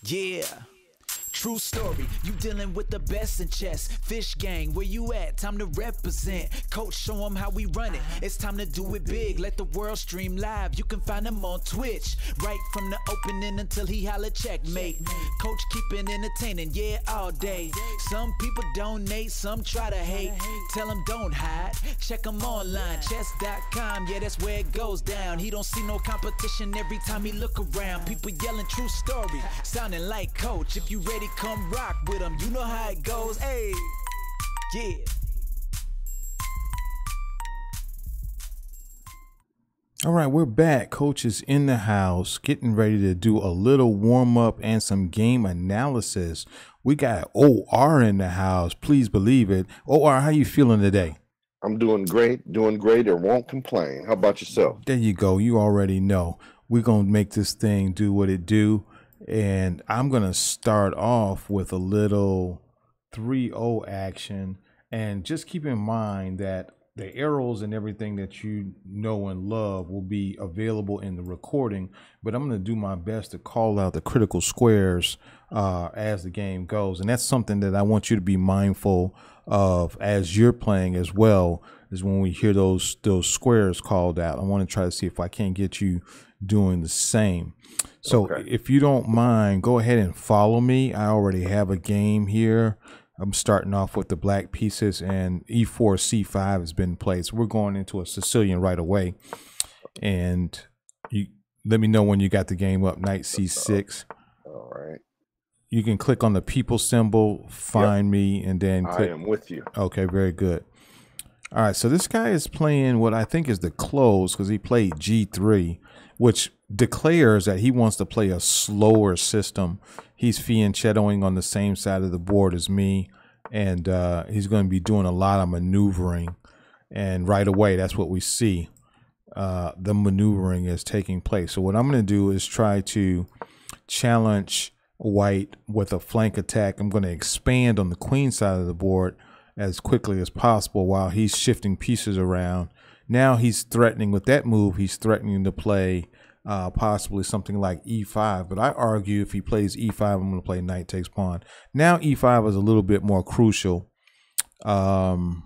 Yeah. True story, you dealing with the best in chess. Fish gang, where you at? Time to represent. Coach, show them how we run it. It's time to do it big. Let the world stream live. You can find him on Twitch. Right from the opening until he holla checkmate. Coach keep it entertaining, yeah, all day. Some people donate, some try to hate. Tell them don't hide. Check them online, chess.com. Yeah, that's where it goes down. He don't see no competition every time he look around. People yelling true story, sounding like Coach. If you ready, come rock with him. You know how it goes. Hey, yeah. All right, we're back. Coach is in the house, getting ready to do a little warm up and some game analysis. We got OR in the house. Please believe it. OR, how you feeling today? I'm doing great, and won't complain. How about yourself? There you go. You already know. We're going to make this thing do what it do. And I'm going to start off with a little 3-0 action. And just keep in mind that the arrows and everything that you know and love will be available in the recording. But I'm going to do my best to call out the critical squares as the game goes. And that's something that I want you to be mindful of as you're playing as well, is when we hear those squares called out. I want to try to see if I can't get you doing the same. So if you don't mind, go ahead and follow me. I already have a game here. I'm starting off with the black pieces, and E4, C5 has been played. So we're going into a Sicilian right away. And you let me know when you got the game up. Knight C6. All right. You can click on the people symbol, find me, and then click. I am with you. Okay, very good. All right, so this guy is playing what I think is the close, because he played G3, which declares that he wants to play a slower system. He's fianchettoing on the same side of the board as me, and he's going to be doing a lot of maneuvering. And right away, that's what we see. The maneuvering is taking place. So what I'm going to do is try to challenge white with a flank attack. I'm going to expand on the queen side of the board as quickly as possible while he's shifting pieces around. Now he's threatening with that move. He's threatening to play possibly something like E5. But I argue if he plays E5, I'm going to play knight takes pawn. Now E5 is a little bit more crucial. And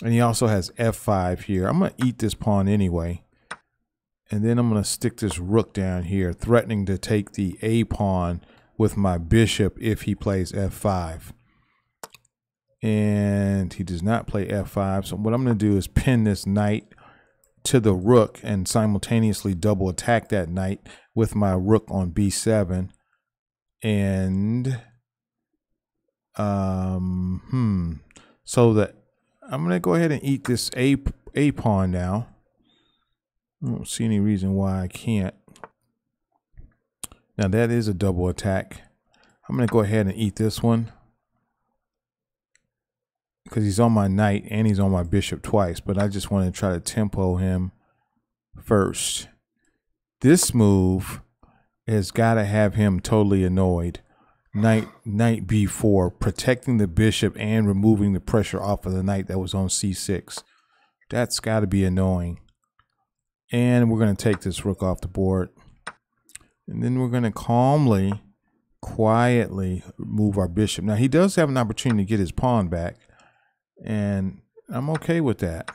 he also has F5 here. I'm going to eat this pawn anyway. And then I'm going to stick this rook down here, threatening to take the A pawn with my bishop if he plays F5. And he does not play F5. So what I'm going to do is pin this knight to the rook and simultaneously double attack that knight with my rook on B7. And so that I'm going to go ahead and eat this A pawn now. I don't see any reason why I can't. Now that is a double attack. I'm going to go ahead and eat this one, because he's on my knight and he's on my bishop twice, but I just want to try to tempo him first. This move has got to have him totally annoyed. Knight B4, protecting the bishop and removing the pressure off of the knight that was on C6. That's got to be annoying. And we're going to take this rook off the board. And then we're going to calmly, quietly move our bishop. Now he does have an opportunity to get his pawn back, and I'm okay with that.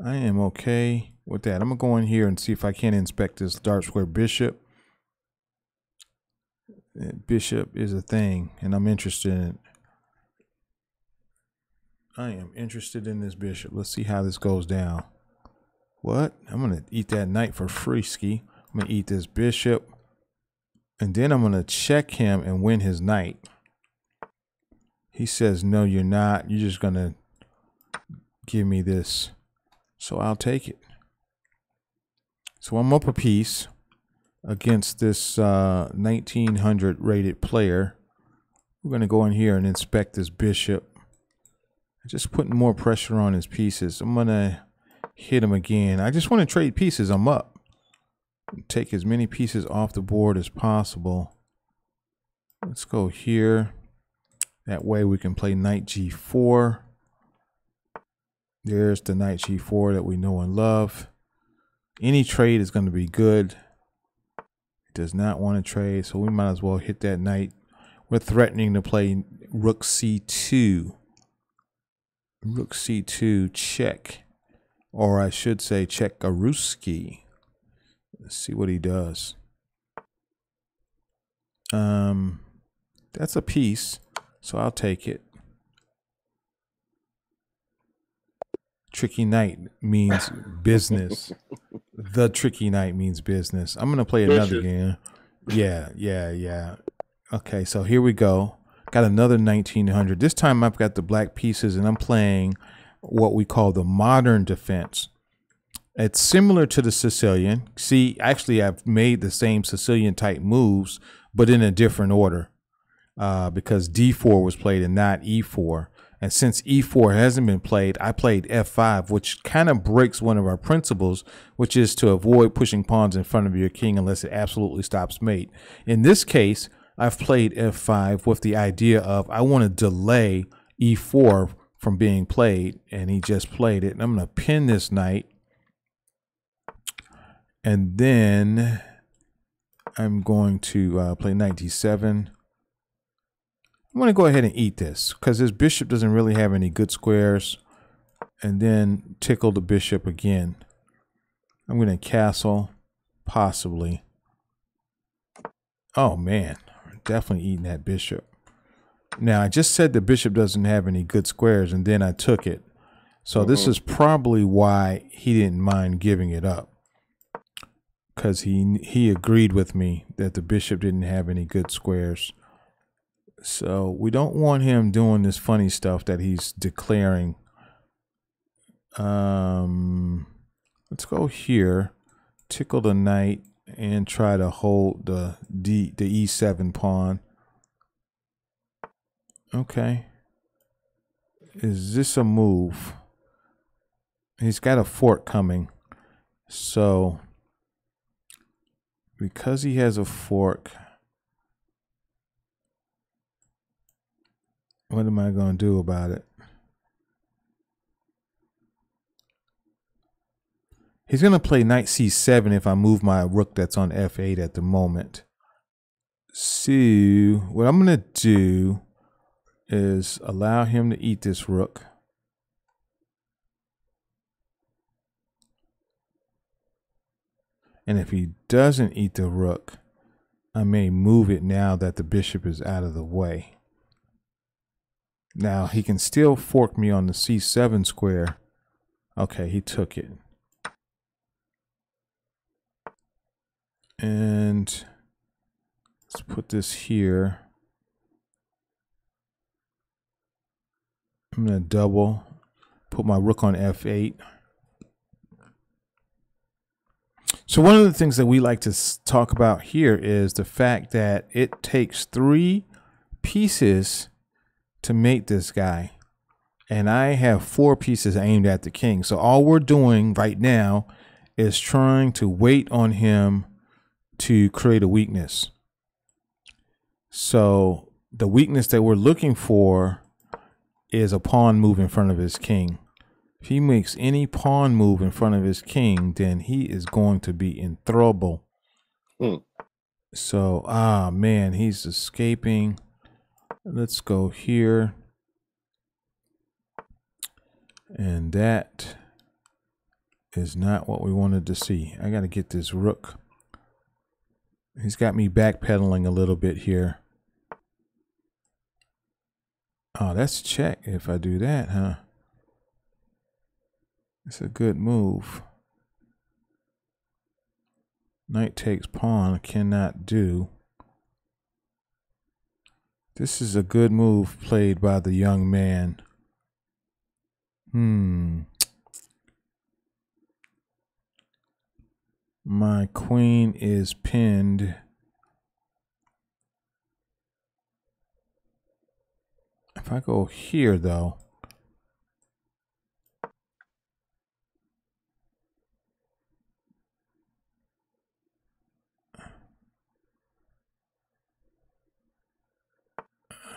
I am okay with that. I'm going to go in here and see if I can inspect this dark square bishop. Bishop is a thing, and I'm interested in it. I am interested in this bishop. Let's see how this goes down. What? I'm going to eat that knight for free, ski. I'm going to eat this bishop, and then I'm going to check him and win his knight. He says, no, you're not. You're just going to give me this. So I'll take it. So I'm up a piece against this 1900 rated player. We're going to go in here and inspect this bishop. Just putting more pressure on his pieces. I'm going to hit him again. I just want to trade pieces. I'm up. Take as many pieces off the board as possible. Let's go here. That way we can play knight G4. There's the knight G4 that we know and love. Any trade is going to be good. does not want to trade, so we might as well hit that knight. We're threatening to play rook c2. Rook c2 check, or I should say check Garuski. Let's see what he does. That's a piece, so I'll take it. Tricky knight means business. The tricky knight means business. I'm gonna play another game. Yeah. Okay, so here we go. Got another 1900. This time I've got the black pieces, and I'm playing what we call the modern defense. It's similar to the Sicilian. See, actually, I've made the same Sicilian type moves, but in a different order, because D4 was played and not E4. And since E4 hasn't been played, I played F5, which kind of breaks one of our principles, which is to avoid pushing pawns in front of your king unless it absolutely stops mate. In this case, I've played F5 with the idea of I want to delay E4 from being played, and he just played it. And I'm going to pin this knight. And then I'm going to play knight d7. I'm going to go ahead and eat this because his bishop doesn't really have any good squares. And then tickle the bishop again. I'm going to castle, possibly. Oh, man. Definitely eating that bishop. Now, I just said the bishop doesn't have any good squares, and then I took it. So this is probably why he didn't mind giving it up. Because he agreed with me that the bishop didn't have any good squares. So we don't want him doing this funny stuff that he's declaring. Let's go here, tickle the knight, and try to hold the E7 pawn. Okay. Is this a move? He's got a fork coming. So because he has a fork, what am I going to do about it? He's going to play knight c7 if I move my rook that's on f8 at the moment. So what I'm going to do is allow him to eat this rook. And if he doesn't eat the rook, I may move it now that the bishop is out of the way. Now he can still fork me on the c7 square. Okay, he took it. And let's put this here. I'm going to double, put my rook on f8. So one of the things that we like to talk about here is the fact that it takes 3 pieces to mate this guy. And I have 4 pieces aimed at the king. So all we're doing right now is trying to wait on him to create a weakness. So the weakness that we're looking for is a pawn move in front of his king. If he makes any pawn move in front of his king, then he is going to be in trouble. So, man, he's escaping. Let's go here. And that is not what we wanted to see. I got to get this rook. He's got me backpedaling a little bit here. Oh, that's check if I do that, huh? It's a good move. Knight takes pawn, cannot do. This is a good move played by the young man. My queen is pinned. If I go here, though,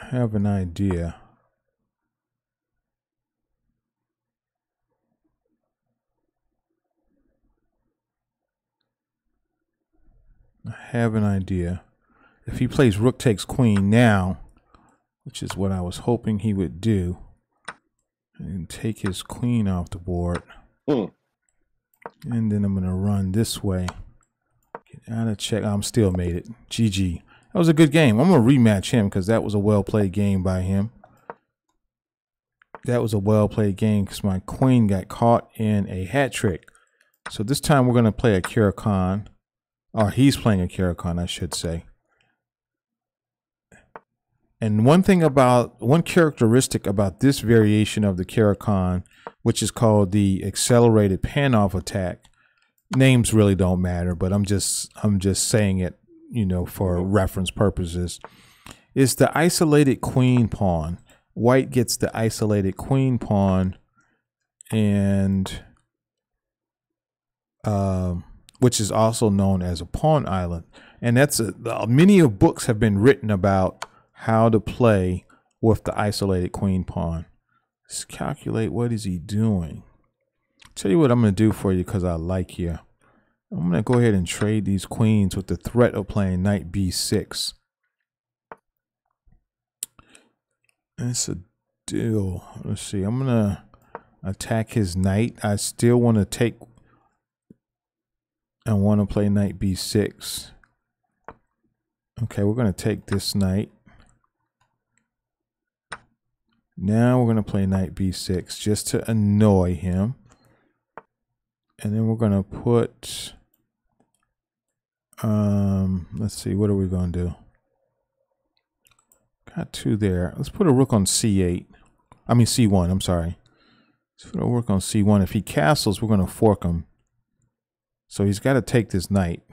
I have an idea. I have an idea. If he plays rook takes queen now, which is what I was hoping he would do, and take his queen off the board. And then I'm going to run this way. Get out of check. I'm still made it. GG. That was a good game. I'm going to rematch him because that was a well-played game by him. That was a well-played game because my queen got caught in a hat trick. So this time we're going to play a Curaçao. Or he's playing a Curaçao, I should say. And one characteristic about this variation of the Curaçao, which is called the accelerated pan-off attack, names really don't matter, but I'm just saying it, you know, for reference purposes, is the isolated queen pawn. White gets the isolated queen pawn, and which is also known as a pawn island. And that's many of books have been written about how to play with the isolated queen pawn. Let's calculate what is he doing. Tell you what I'm going to do for you because I like you. I'm going to go ahead and trade these queens with the threat of playing knight b6. That's a deal. Let's see. I'm going to attack his knight. I still want to take and want to play knight b6. Okay, we're going to take this knight. Now we're going to play knight b6 just to annoy him. And then we're going to put, let's see, what are we going to do? Got two there. Let's put a rook on c8. I mean c1, I'm sorry. Let's put a rook on c1. If he castles, we're going to fork him. So he's got to take this knight.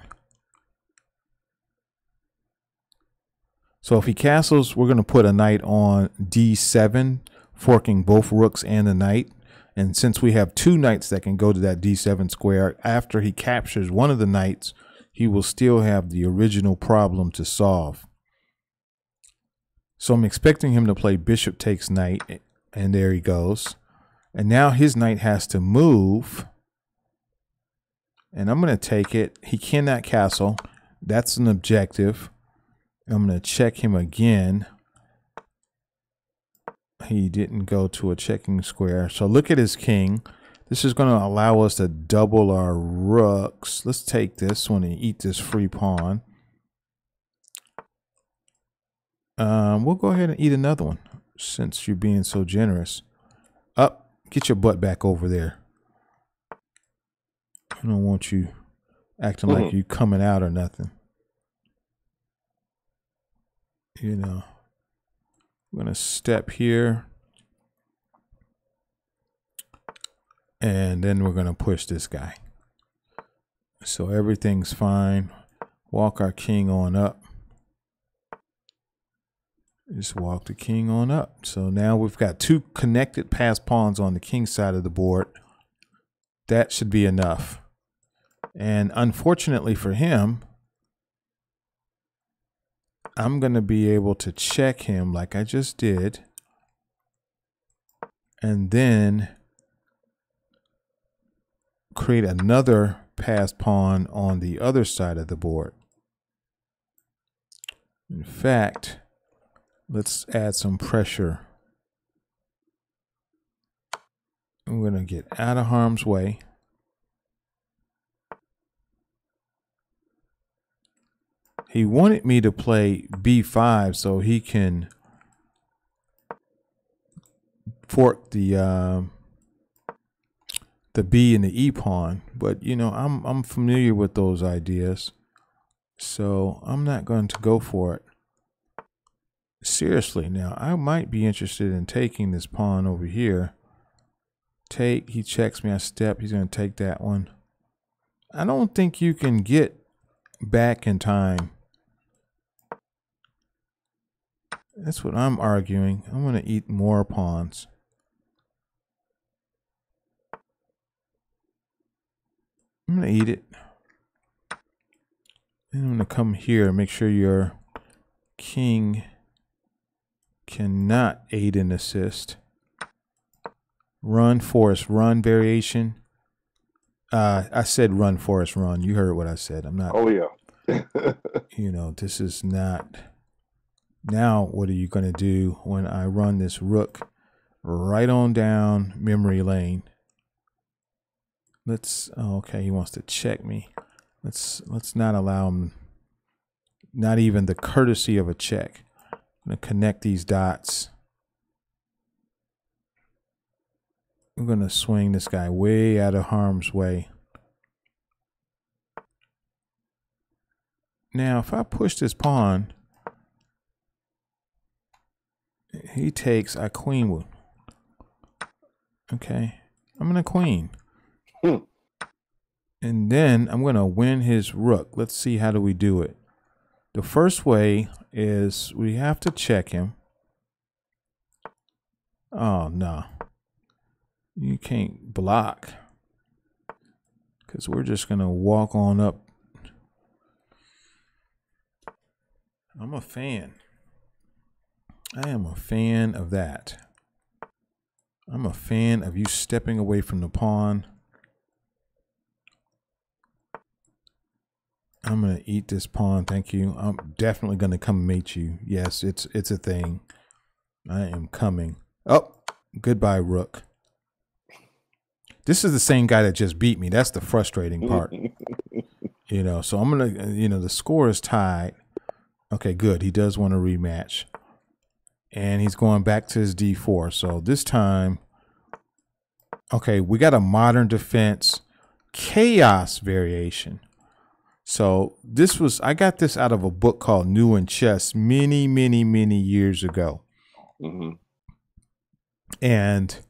So if he castles, we're going to put a knight on d7, forking both rooks and the knight. And since we have two knights that can go to that d7 square, after he captures one of the knights, he will still have the original problem to solve. So I'm expecting him to play bishop takes knight, and there he goes. And now his knight has to move. And I'm going to take it. He cannot castle. That's an objective. I'm going to check him again. He didn't go to a checking square. So look at his king. This is going to allow us to double our rooks. Let's take this one and eat this free pawn. We'll go ahead and eat another one since you're being so generous. Up, get your butt back over there. I don't want you acting like you coming out or nothing. You know, I'm going to step here. And then we're going to push this guy. So everything's fine. Walk our king on up. Just walk the king on up. So now we've got two connected passed pawns on the king side of the board. That should be enough. And unfortunately for him, I'm going to be able to check him like I just did. And then create another passed pawn on the other side of the board. In fact, let's add some pressure. I'm going to get out of harm's way. He wanted me to play b5 so he can fork the b and the e pawn, but you know I'm familiar with those ideas, so I'm not going to go for it. Seriously, now I might be interested in taking this pawn over here. Take, he checks me, I step, he's going to take that one. I don't think you can get back in time. That's what I'm arguing. I'm going to eat more pawns. I'm going to eat it. And I'm going to come here and make sure your king cannot aid and assist. Run, forest, run variation. I said run, forest, run. You heard what I said. I'm not. Oh, yeah. You know, this is not. Now, what are you going to do when I run this rook right on down memory lane? Let's. Oh, okay, he wants to check me. Let's not allow him. Not even the courtesy of a check. I'm going to connect these dots. I'm going to swing this guy way out of harm's way. Now, if I push this pawn, he takes a queen would. Okay, I'm going to queen. And then I'm going to win his rook. Let's see, how do we do it? The first way is we have to check him. Oh, no. You can't block. Because we're just going to walk on up. I'm a fan. I am a fan of that. I'm a fan of you stepping away from the pawn. I'm going to eat this pawn. Thank you. I'm definitely going to come mate you. Yes, it's a thing. I am coming. Oh, goodbye, rook. This is the same guy that just beat me. That's the frustrating part. You know, so I'm going to, you know, the score is tied. Okay, good. He does want a rematch. And he's going back to his d4. So this time, okay, we got a modern defense chaos variation. So this was, I got this out of a book called New in Chess many, many, many years ago. And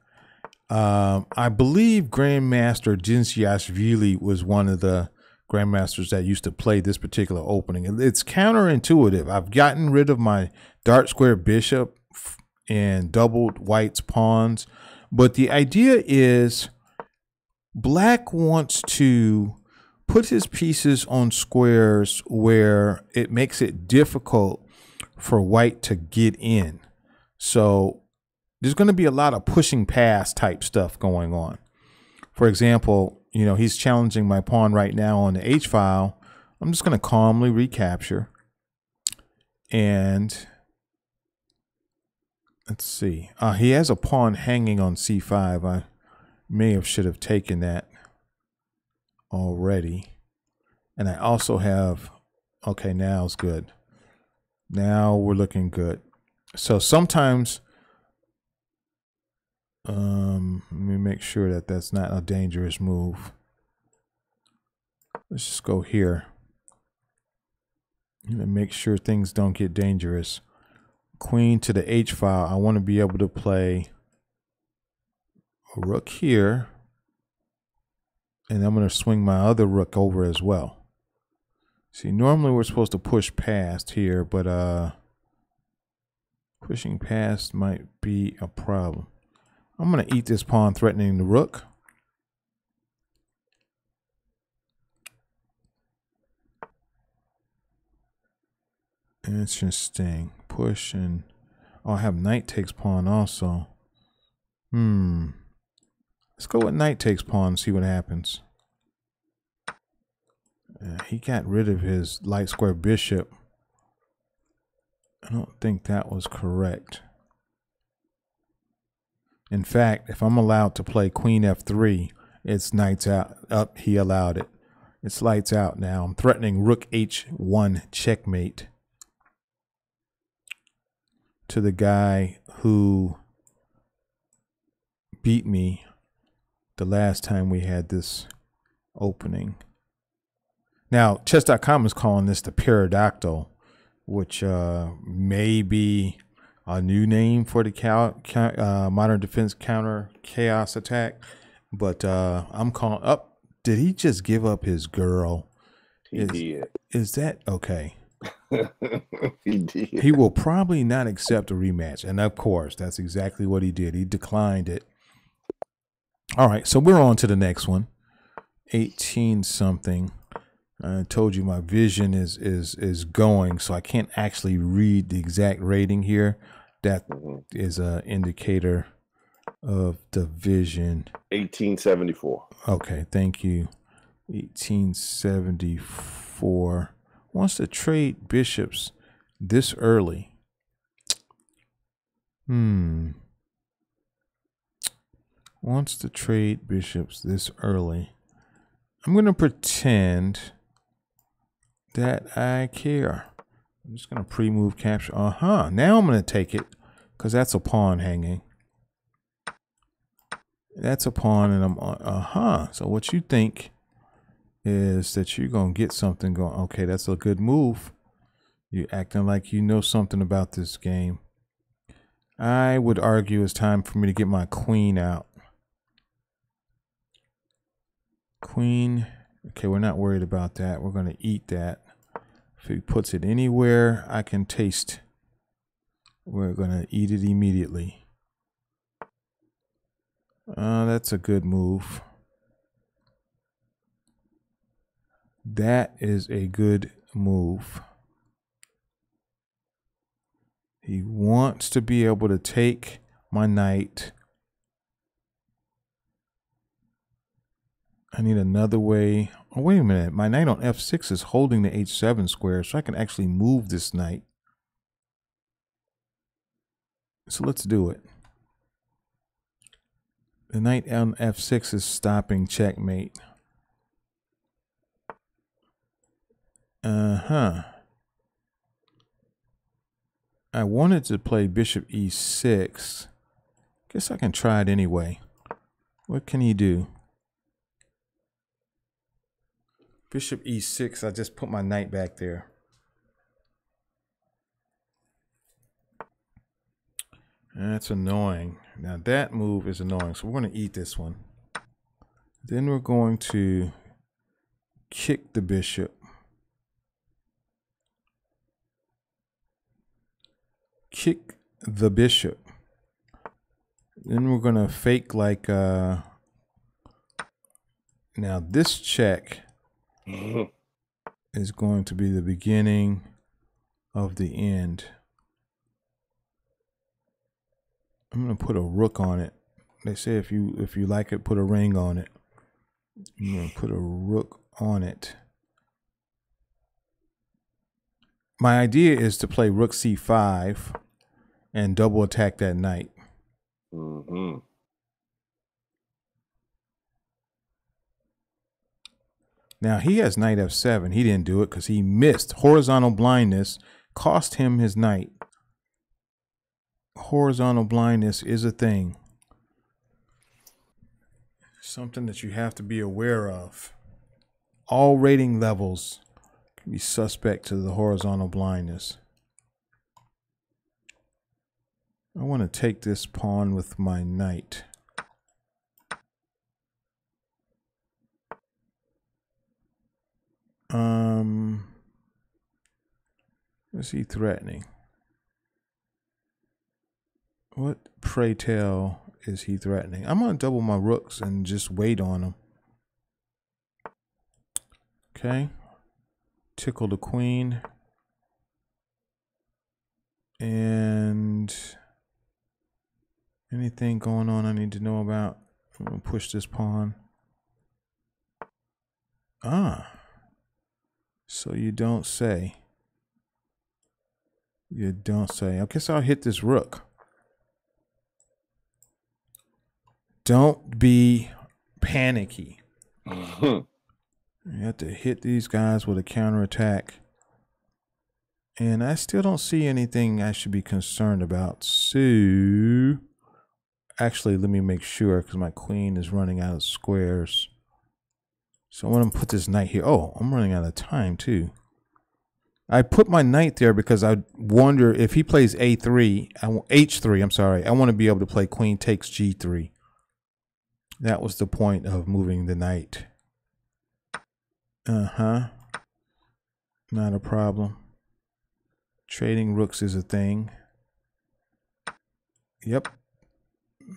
I believe Grandmaster Jinsiashvili was one of the grandmasters that used to play this particular opening. It's counterintuitive. I've gotten rid of my dark square bishop and doubled white's pawns, but the idea is black wants to put his pieces on squares where it makes it difficult for white to get in. So there's going to be a lot of pushing past type stuff going on. For example, you know, he's challenging my pawn right now on the H file. I'm just going to calmly recapture. And let's see. He has a pawn hanging on C5. I should have taken that already. And I also have, okay, now it's good. Now we're looking good. So sometimes, let me make sure that that's not a dangerous move. Let's just go here. And make sure things don't get dangerous. Queen to the H file. I want to be able to play a rook here. And I'm going to swing my other rook over as well. See, normally we're supposed to push past here, but pushing past might be a problem. I'm going to eat this pawn, threatening the rook. Interesting. Push and I have knight takes pawn also. Let's go with knight takes pawn and see what happens. He got rid of his light square bishop. I don't think that was correct. In fact, if I'm allowed to play queen f3, it's knights out. Up, he allowed it. It's lights out now. I'm threatening rook h1 checkmate to the guy who beat me the last time we had this opening. Now, chess.com is calling this the Pterodactyl, which may be a new name for the modern defense counter chaos attack. But I'm calling up. Did he just give up his girl? He did. Is that okay? He did. He will probably not accept a rematch. And of course, that's exactly what he did. He declined it. All right, so we're on to the next one. 18 something. I told you my vision is going, so I can't actually read the exact rating here. That is an indicator of the vision. 1874. Okay, thank you. 1874. Wants to trade bishops this early. Wants to trade bishops this early. I'm going to pretend that I care. I'm just going to pre-move capture. Now I'm going to take it because that's a pawn hanging. That's a pawn and I'm on. So what you think is that you're going to get something going. Okay, that's a good move. You're acting like you know something about this game. I would argue it's time for me to get my queen out. Queen. Okay, we're not worried about that. We're going to eat that. If he puts it anywhere I can taste, we're going to eat it immediately. That's a good move. That is a good move. He wants to be able to take my knight. I need another way. Oh, wait a minute. My knight on f6 is holding the h7 square, so I can actually move this knight. So let's do it. The knight on f6 is stopping checkmate. I wanted to play bishop e6. Guess I can try it anyway. What can he do? Bishop e6, I just put my knight back there. That's annoying. Now that move is annoying, so we're going to eat this one. Then we're going to kick the bishop. Kick the bishop. Then we're going to fake like now this check is going to be the beginning of the end. I'm going to put a rook on it. They say if you like it, put a ring on it. I'm going to put a rook on it. My idea is to play rook c5 and double attack that knight. Now he has knight f7. He didn't do it because he missed. Horizontal blindness cost him his knight. Horizontal blindness is a thing. Something that you have to be aware of. All rating levels can be suspect to the horizontal blindness. I want to take this pawn with my knight. Is he threatening? What, pray tell, is he threatening? I'm going to double my rooks and just wait on him. Okay. Tickle the queen. And anything going on I need to know about? I'm going to push this pawn. So you don't say. You don't say. I guess I'll hit this rook. Don't be panicky. You have to hit these guys with a counterattack. And I still don't see anything I should be concerned about. So, actually, let me make sure because my queen is running out of squares. So I want to put this knight here. Oh, I'm running out of time too. I put my knight there because I wonder if he plays a3, h3, I'm sorry. I want to be able to play queen takes g3. That was the point of moving the knight. Not a problem. Trading rooks is a thing. Yep.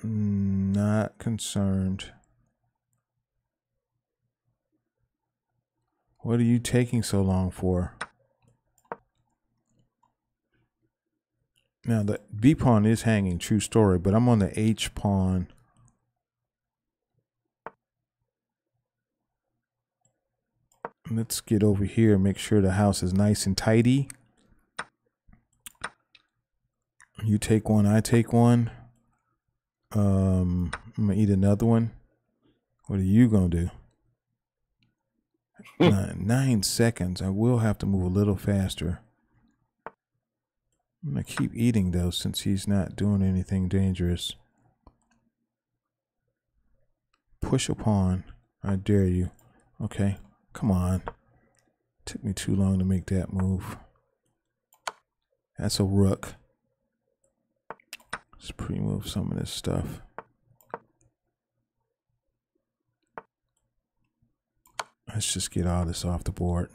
Not concerned. What are you taking so long for? Now the B pawn is hanging, true story, but I'm on the H pawn. Let's get over here and make sure the house is nice and tidy. You take one, I take one. I'm gonna eat another one. What are you gonna do? 9 seconds. I will have to move a little faster. I'm gonna keep eating though, since he's not doing anything dangerous. Push a pawn. I dare you. Okay, come on. Took me too long to make that move. That's a rook. Let's pre-move some of this stuff. Let's just get all this off the board.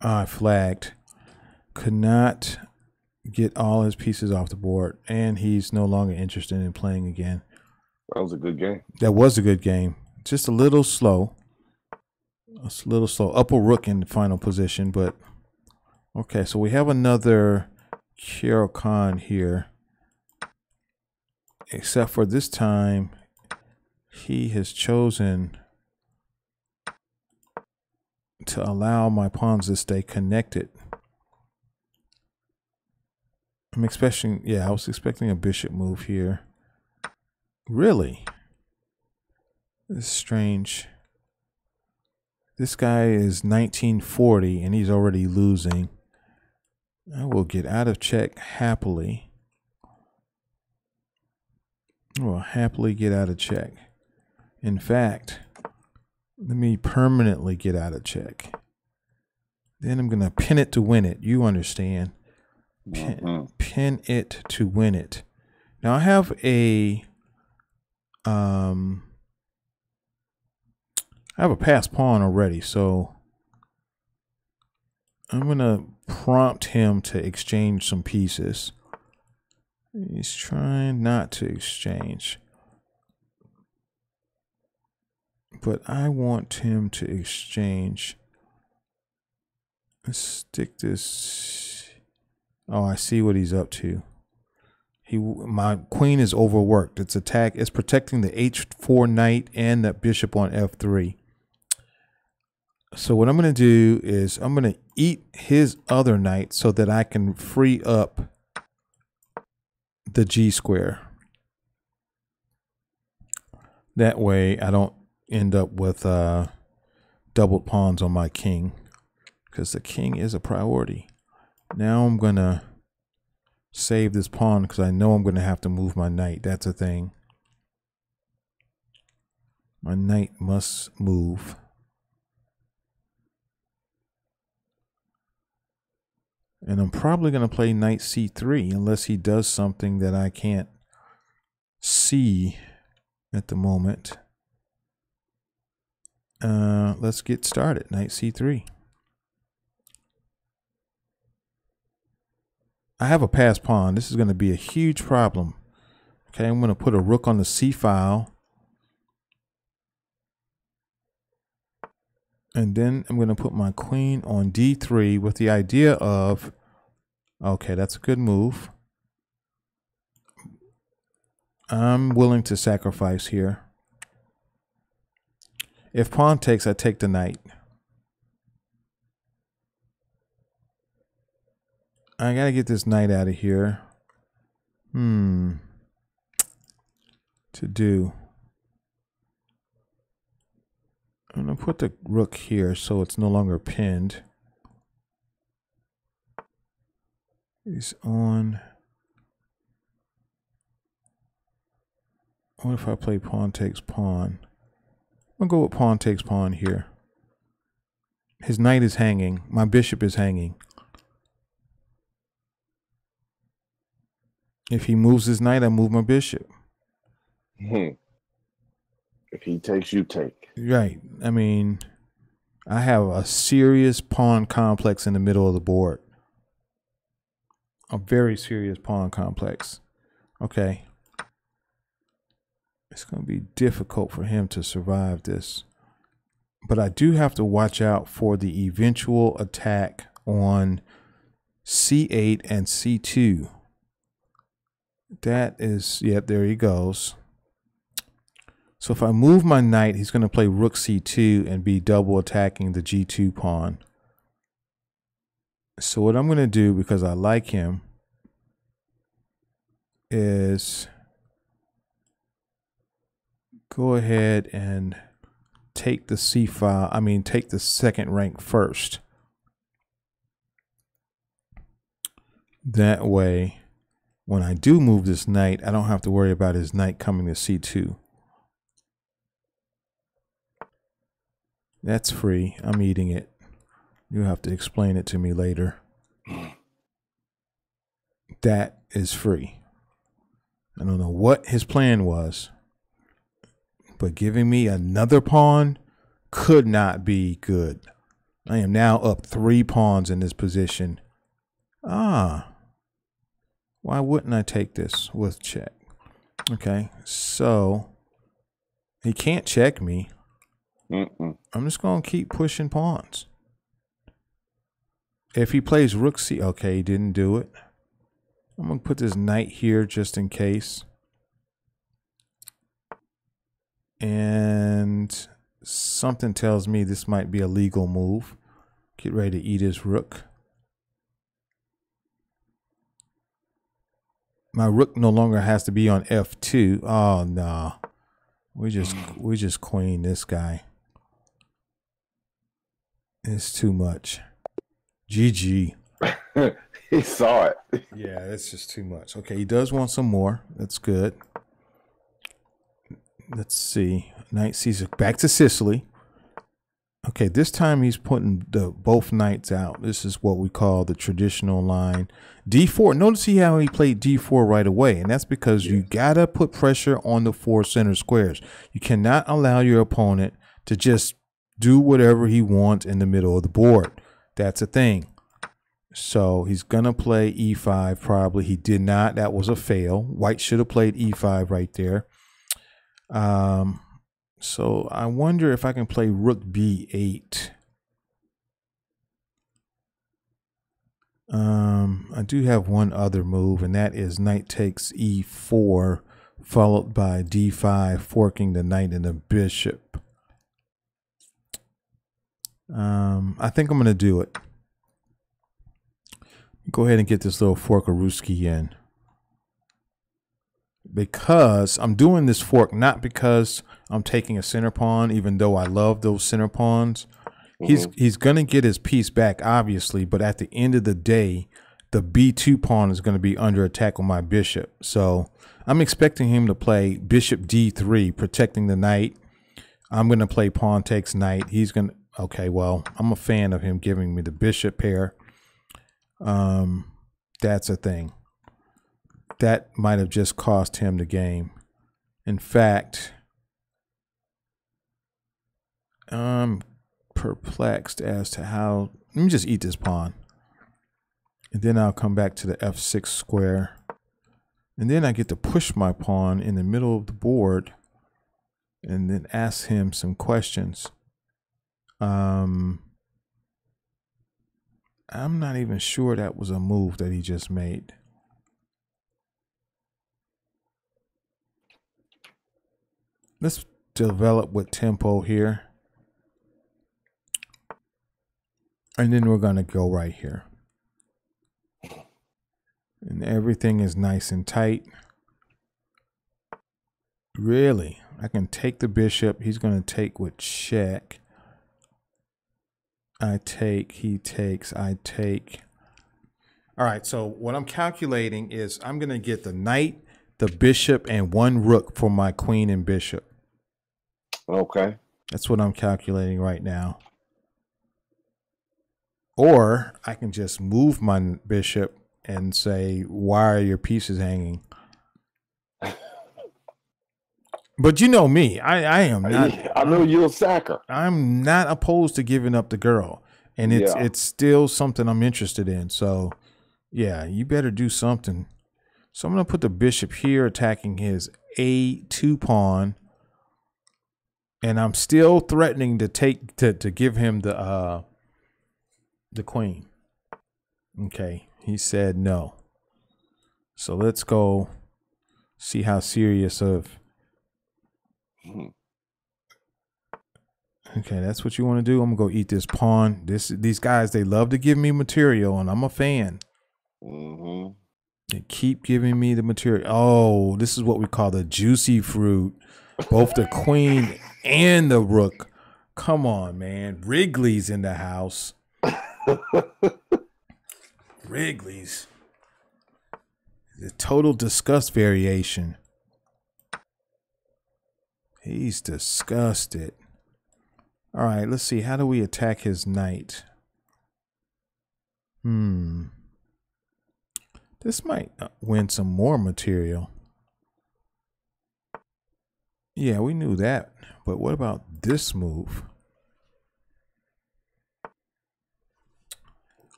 I flagged. Could not get all his pieces off the board, and he's no longer interested in playing again. That was a good game. That was a good game. Just a little slow. A little slow. Upper rook in the final position, but okay. So we have another Kiro Khan here, except for this time he has chosen to allow my pawns to stay connected. I'm expecting, yeah, I was expecting a bishop move here. Really? This is strange. This guy is 1940 and he's already losing. I will get out of check happily. I will happily get out of check. In fact, let me permanently get out of check. Then I'm going to pin it to win it. You understand. Pin it to win it. Now I have a passed pawn already, so I'm going to prompt him to exchange some pieces. He's trying not to exchange, but I want him to exchange. Let's stick this. Oh, I see what he's up to. My queen is overworked. It's protecting the h4 knight and the bishop on f3. So what I'm going to do is I'm going to eat his other knight so that I can free up the G square. That way I don't end up with doubled pawns on my king, because the king is a priority. Now I'm going to save this pawn because I know I'm going to have to move my knight. That's a thing. My knight must move. And I'm probably going to play knight c3 unless he does something that I can't see at the moment. Let's get started. Knight c3. I have a passed pawn. This is going to be a huge problem. Okay, I'm going to put a rook on the c file. And then I'm going to put my queen on d3 with the idea of, okay, that's a good move. I'm willing to sacrifice here. If pawn takes, I take the knight. I got to get this knight out of here. To do. I'm going to put the rook here so it's no longer pinned. He's on. What if I play pawn takes pawn? I'll go with pawn takes pawn here. His knight is hanging. My bishop is hanging. If he moves his knight, I move my bishop. If he takes, you take. Right. I mean, I have a serious pawn complex in the middle of the board. A very serious pawn complex. Okay. It's going to be difficult for him to survive this. But I do have to watch out for the eventual attack on c8 and c2. That is, yep, there he goes. So if I move my knight, he's going to play rook c2 and be double attacking the g2 pawn. So what I'm going to do, because I like him, is go ahead and take the c file. I mean, take the second rank first. That way, when I do move this knight, I don't have to worry about his knight coming to c2. That's free. I'm eating it. You'll have to explain it to me later. That is free. I don't know what his plan was, but giving me another pawn could not be good. I am now up 3 pawns in this position. Ah. Why wouldn't I take this with check? Okay, so he can't check me. I'm just going to keep pushing pawns. If he plays rook c, okay, he didn't do it. I'm going to put this knight here just in case. And something tells me this might be a legal move. Get ready to eat his rook. My rook no longer has to be on f2. Oh no, we just queen this guy. It's too much. GG. He saw it. Yeah, it's just too much. Okay, he does want some more. That's good. Let's see. Knight sees back to Sicily. Okay, this time he's putting both knights out. This is what we call the traditional line. D4. Notice how he played D4 right away, and that's because you gotta put pressure on the 4 center squares. You cannot allow your opponent to just do whatever he wants in the middle of the board. That's a thing. So he's gonna play E5 probably. He did not. That was a fail. White should have played E5 right there. So I wonder if I can play rook b8. I do have one other move, and that is knight takes e4, followed by d5, forking the knight and the bishop. I think I'm going to do it. Go ahead and get this little forkaruski in. Because I'm doing this fork not because I'm taking a center pawn, even though I love those center pawns. He's going to get his piece back, obviously, but at the end of the day, the b2 pawn is going to be under attack with my bishop. So I'm expecting him to play bishop d3, protecting the knight. I'm going to play pawn takes knight. He's going to, okay, well, I'm a fan of him giving me the bishop pair. That's a thing. That might have just cost him the game. In fact, I'm perplexed as to how. Let me just eat this pawn. And then I'll come back to the f6 square. And then I get to push my pawn in the middle of the board and then ask him some questions. I'm not even sure that was a move that he just made. Let's develop with tempo here. And then we're going to go right here. And everything is nice and tight. Really? I can take the bishop. He's going to take with check. I take, he takes, I take. All right, so what I'm calculating is I'm going to get the knight, the bishop, and 1 rook for my queen and bishop. Okay. That's what I'm calculating right now. Or I can just move my bishop and say, why are your pieces hanging? But you know me, I am not. I know you'll sack her. I'm not opposed to giving up the girl. And it's still something I'm interested in. So, yeah, you better do something. So I'm going to put the bishop here attacking his a2 pawn. And I'm still threatening to take to give him the queen. Okay, he said no. So let's go see how serious of Okay, that's what you want to do. I'm gonna go eat this pawn. These guys, they love to give me material, and I'm a fan. They keep giving me the material. Oh, this is what we call the juicy fruit. Both the queen and the rook. Come on, man. Wrigley's in the house. Wrigley's. The total disgust variation. He's disgusted. All right, let's see. How do we attack his knight? This might win some more material. Yeah, we knew that. But what about this move?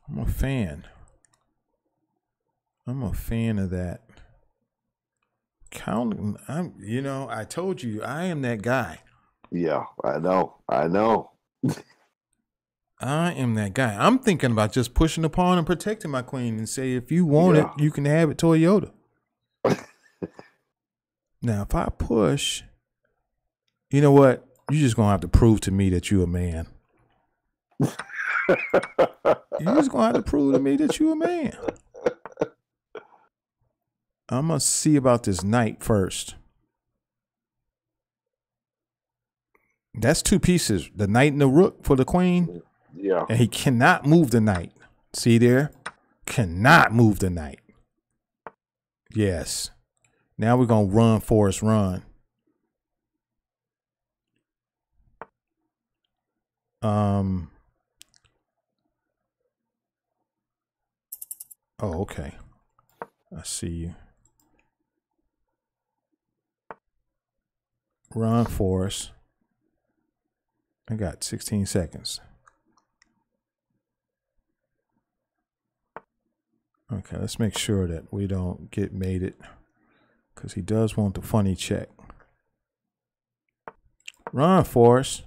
I'm a fan. I'm a fan of that. I told you, I am that guy. Yeah, I know. I know. I am that guy. I'm thinking about just pushing the pawn and protecting my queen and say, if you want it, you can have it, Toyota. Now, if I push, you know what? You're just going to have to prove to me that you're a man. You're just going to have to prove to me that you're a man. I'm going to see about this knight first. That's two pieces. The knight and the rook for the queen. Yeah. And he cannot move the knight. See there? Cannot move the knight. Yes. Now we're going to run, Forrest, run. Oh, okay. I see you. Run, Forrest. I got 16 seconds. Okay, let's make sure that we don't get mated, because he does want the funny check. Run, Forrest.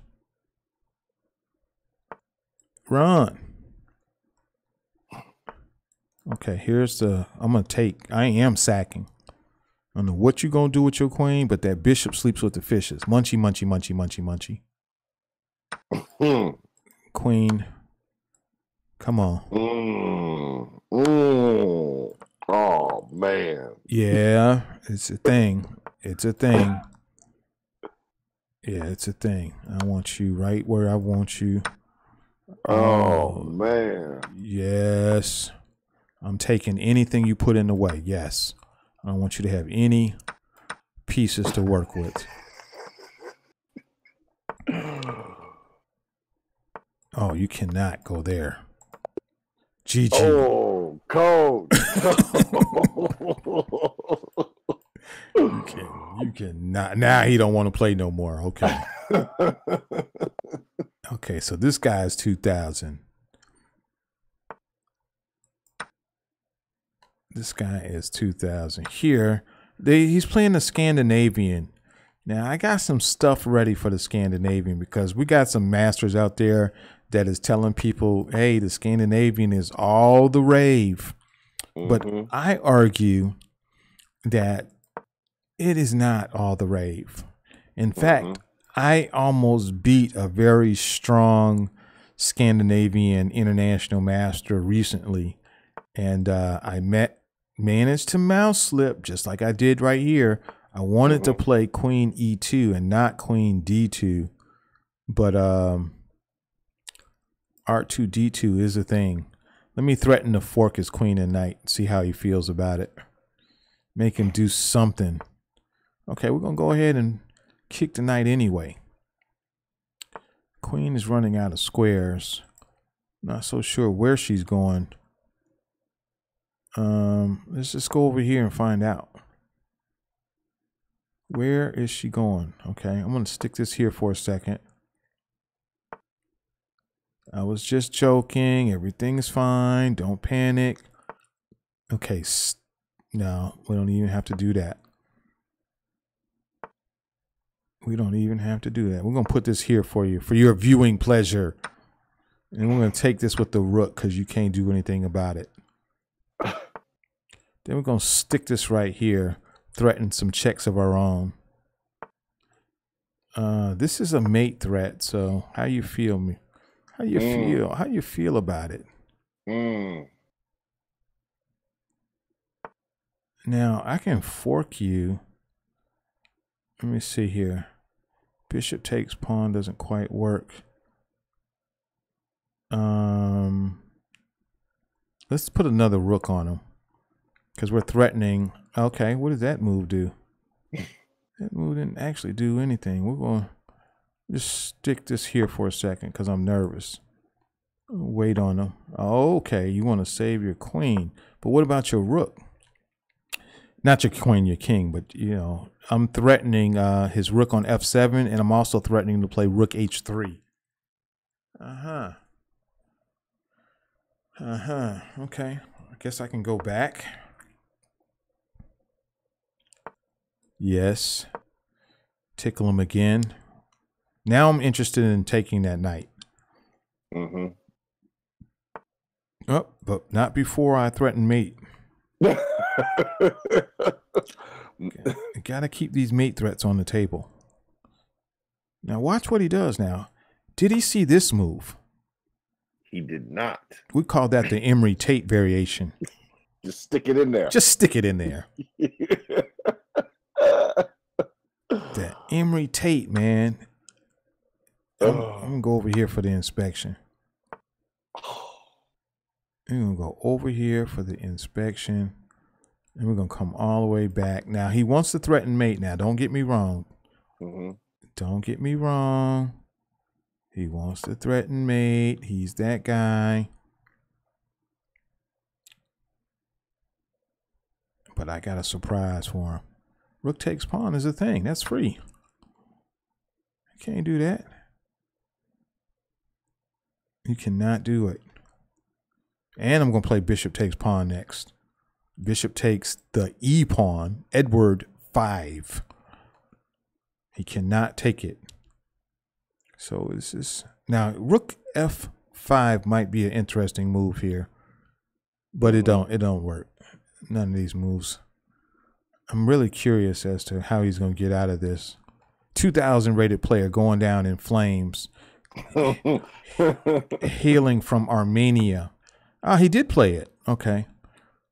Run. Okay, here's the, I'm going to take, I am sacking. I don't know what you're going to do with your queen, but that bishop sleeps with the fishes. Munchy, munchy, munchy, munchy, munchy. Queen. Come on. Oh, man. Yeah, it's a thing. It's a thing. Yeah, it's a thing. I want you right where I want you. Oh, man. Yes. I'm taking anything you put in the way. Yes. I don't want you to have any pieces to work with. Oh, you cannot go there. GG. Oh, coach. You cannot. Now he don't want to play no more. Okay. Okay, so this guy is 2,000. This guy is 2,000. Here, he's playing the Scandinavian. Now, I got some stuff ready for the Scandinavian because we got some masters out there that is telling people, hey, the Scandinavian is all the rave. But I argue that it is not all the rave. In fact, I almost beat a very strong Scandinavian international master recently. And I managed to mouse slip just like I did right here. I wanted to play Queen E2 and not Queen D2. But R2D2 is a thing. Let me threaten to fork his queen and knight and see how he feels about it. Make him do something. Okay, we're going to go ahead and kick the knight anyway. Queen is running out of squares. Not so sure where she's going. Let's just go over here and find out. Where is she going? Okay, I'm going to stick this here for a second. I was just joking. Everything is fine. Don't panic. Okay, no, we don't even have to do that. We don't even have to do that. We're going to put this here for you, for your viewing pleasure. And we're going to take this with the rook because you can't do anything about it. Then we're going to stick this right here, threaten some checks of our own. This is a mate threat. So how you feel me? How you feel? How you feel about it? Now I can fork you. Let me see here. Bishop takes pawn doesn't quite work. Let's put another rook on him because we're threatening. Okay, what does that move do? That move didn't actually do anything. We're going to just stick this here for a second because I'm nervous. Wait on him. Okay, you want to save your queen. But what about your rook? Not your queen, your king, but, you know, I'm threatening his rook on f7, and I'm also threatening to play rook h3. Okay. I guess I can go back. Yes. Tickle him again. Now I'm interested in taking that knight. Oh, but not before I threaten mate. Okay. I gotta keep these mate threats on the table. Now watch what he does now. Did he see this move? He did not. We call that the Emery Tate variation. Just stick it in there. Just stick it in there. That Emery Tate, man. I'm gonna go over here for the inspection. I'm gonna go over here for the inspection. And we're gonna come all the way back. Now he wants to threaten mate. Now don't get me wrong. Don't get me wrong. He wants to threaten mate. He's that guy. But I got a surprise for him. Rook takes pawn is a thing. That's free. I can't do that. You cannot do it. And I'm going to play bishop takes pawn next. Bishop takes the E pawn. Edward 5. He cannot take it. So this is now rook f5 might be an interesting move here, but it don't work. None of these moves. I'm really curious as to how he's going to get out of this. 2,000 rated player going down in flames, hailing from Armenia. He did play it. Okay,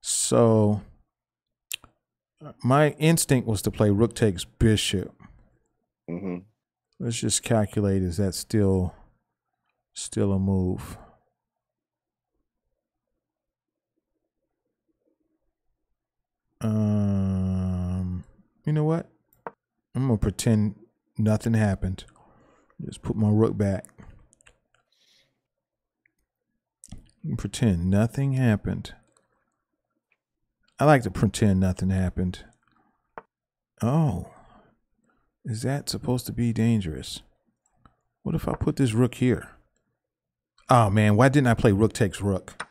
so my instinct was to play rook takes bishop. Let's just calculate, is that still a move? You know what? I'm going to pretend nothing happened. Just put my rook back. Pretend nothing happened. I like to pretend nothing happened. Oh. Is that supposed to be dangerous? What if I put this rook here? Oh, man, why didn't I play rook takes rook?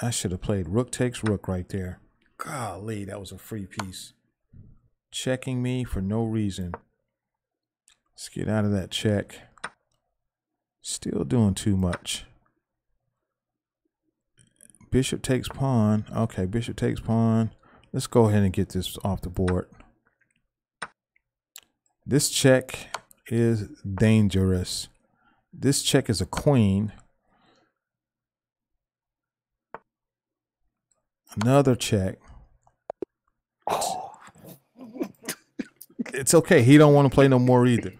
I should have played rook takes rook right there. Golly, that was a free piece. Checking me for no reason. Let's get out of that check. Still doing too much. Bishop takes pawn. Okay, bishop takes pawn. Let's go ahead and get this off the board. This check is dangerous. This check is a queen. Another check. It's okay. He don't want to play no more either.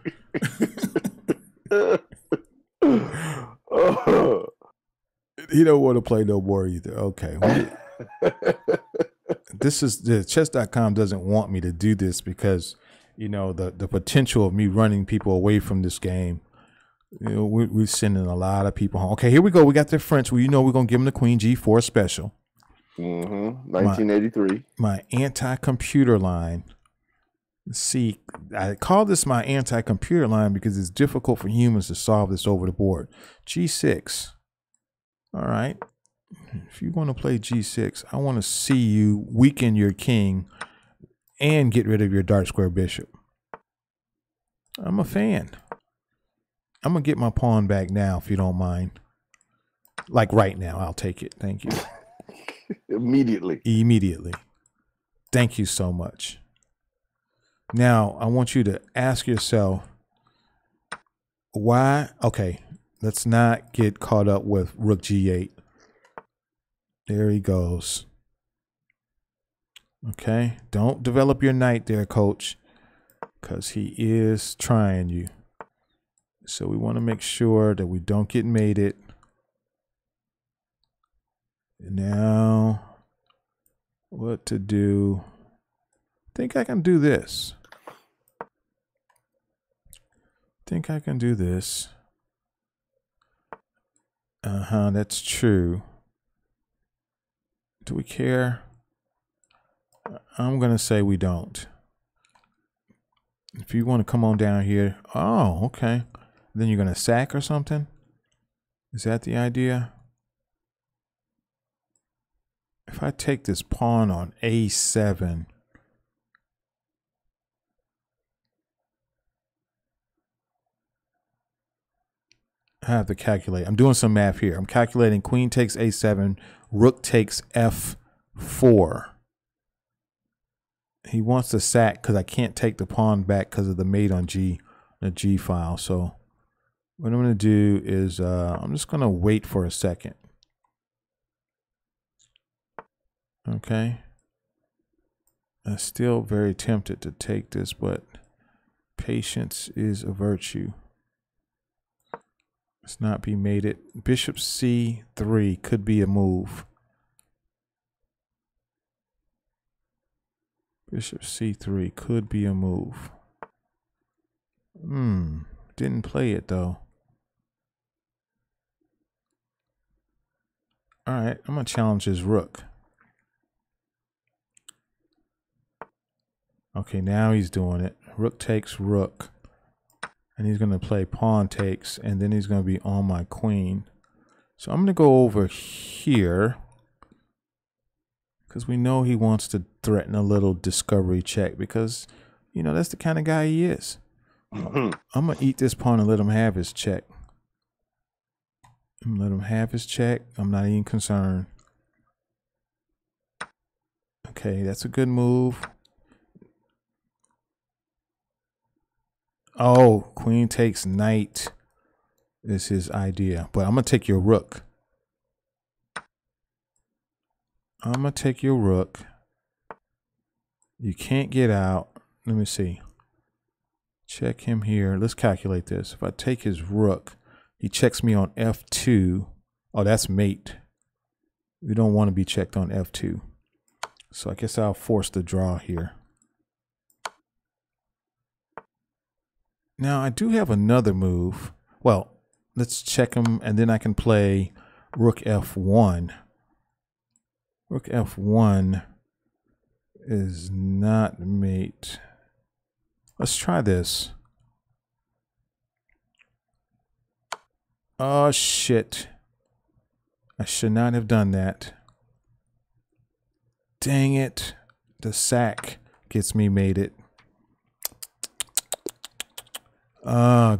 He don't want to play no more either. Okay. This is the chess.com doesn't want me to do this because, you know, the potential of me running people away from this game. You know, we're sending a lot of people home. Okay, here we go. We got the French. Well, you know, we're going to give them the Queen G4 special. 1983. My anti-computer line. See, I call this my anti-computer line because it's difficult for humans to solve this over the board. G6. All right. If you want to play G6, I want to see you weaken your king and get rid of your dark square bishop. I'm a fan. I'm going to get my pawn back now, if you don't mind. Like right now, I'll take it. Thank you. Immediately. Immediately. Thank you so much. Now, I want you to ask yourself, why? Okay, let's not get caught up with rook g8. There he goes. Okay, don't develop your knight there, coach, because he is trying you. So we want to make sure that we don't get mated. And now, what to do? I think I can do this. Think I can do this. That's true. Do we care? I'm going to say we don't. If you want to come on down here. Oh, okay. Then you're going to sack or something? Is that the idea? If I take this pawn on a7. I have to calculate. I'm doing some math here. I'm calculating queen takes a7, rook takes f4. He wants to sack because I can't take the pawn back because of the mate on the G file. So what I'm going to do is I'm just going to wait for a second. Okay. I'm still very tempted to take this, but patience is a virtue. Let's not be mated. Bishop c3 could be a move. Bishop c3 could be a move. Didn't play it though. All right, I'm gonna challenge his rook. Okay, now he's doing it. Rook takes rook. And he's gonna play pawn takes, and then he's gonna be on my queen. So I'm gonna go over here because we know he wants to threaten a little discovery check because, you know, that's the kind of guy he is. I'm gonna eat this pawn and let him have his check. Let him have his check. I'm not even concerned. Okay, that's a good move. Oh, queen takes knight is his idea. But I'm going to take your rook. I'm going to take your rook. You can't get out. Let me see. Check him here. Let's calculate this. If I take his rook, he checks me on f2. Oh, that's mate. We don't want to be checked on f2. So I guess I'll force the draw here. Now, I do have another move. Well, let's check him, and then I can play rook f1. Rook f1 is not mate. Let's try this. Oh, shit. I should not have done that. Dang it. The sack gets me mated.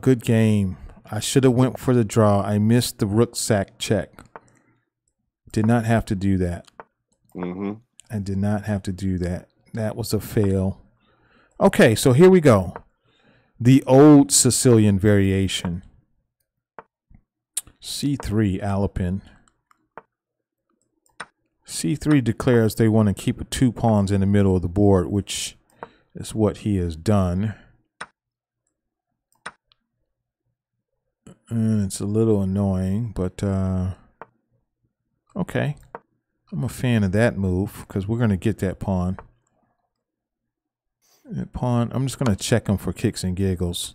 Good game. I should have went for the draw. I missed the rook sack check. Did not have to do that. I did not have to do that. That was a fail. Okay, so here we go. The old Sicilian variation. C3 Alapin. C3 declares they want to keep 2 pawns in the middle of the board, which is what he has done. And it's a little annoying, but okay. I'm a fan of that move because we're going to get that pawn. That pawn, I'm just going to check him for kicks and giggles.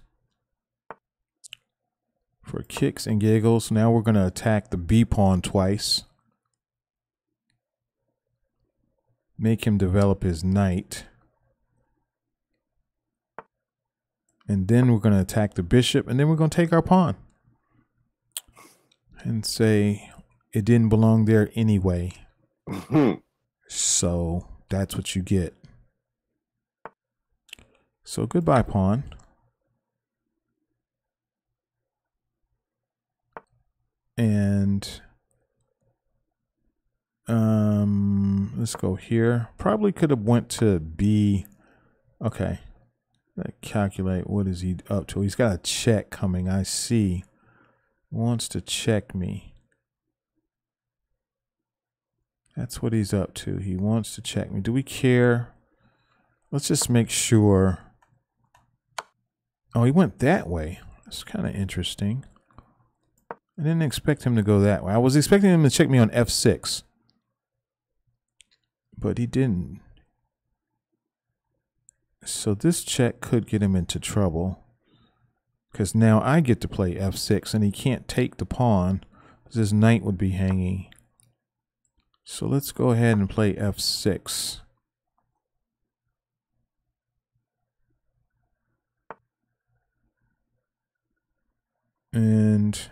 For kicks and giggles, now we're going to attack the B pawn twice. Make him develop his knight. And then we're going to attack the bishop, and then we're going to take our pawn. And say it didn't belong there anyway. So that's what you get. So goodbye, pawn. And let's go here. Probably could have went to B. Okay. Calculate what is he up to. He's got a check coming. I see. Wants to check me. That's what he's up to. He wants to check me. Do we care? Let's just make sure. Oh, he went that way. That's kind of interesting. I didn't expect him to go that way. I was expecting him to check me on F6. But he didn't. So this check could get him into trouble. Because now I get to play F6 and he can't take the pawn. Because his knight would be hanging. So let's go ahead and play F6. And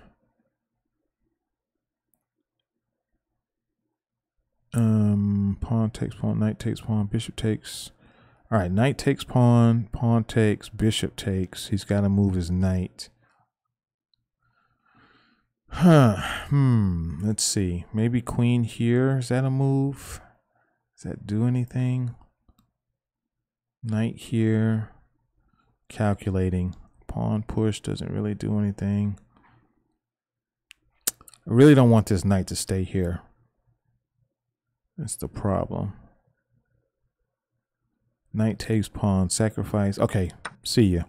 pawn takes pawn, knight takes pawn, bishop takes. All right, knight takes pawn, pawn takes, bishop takes. He's got to move his knight. Let's see. Maybe queen here. Is that a move? Does that do anything? Knight here. Calculating. Pawn push doesn't really do anything. I really don't want this knight to stay here. That's the problem. Knight takes pawn, sacrifice. Okay, see ya.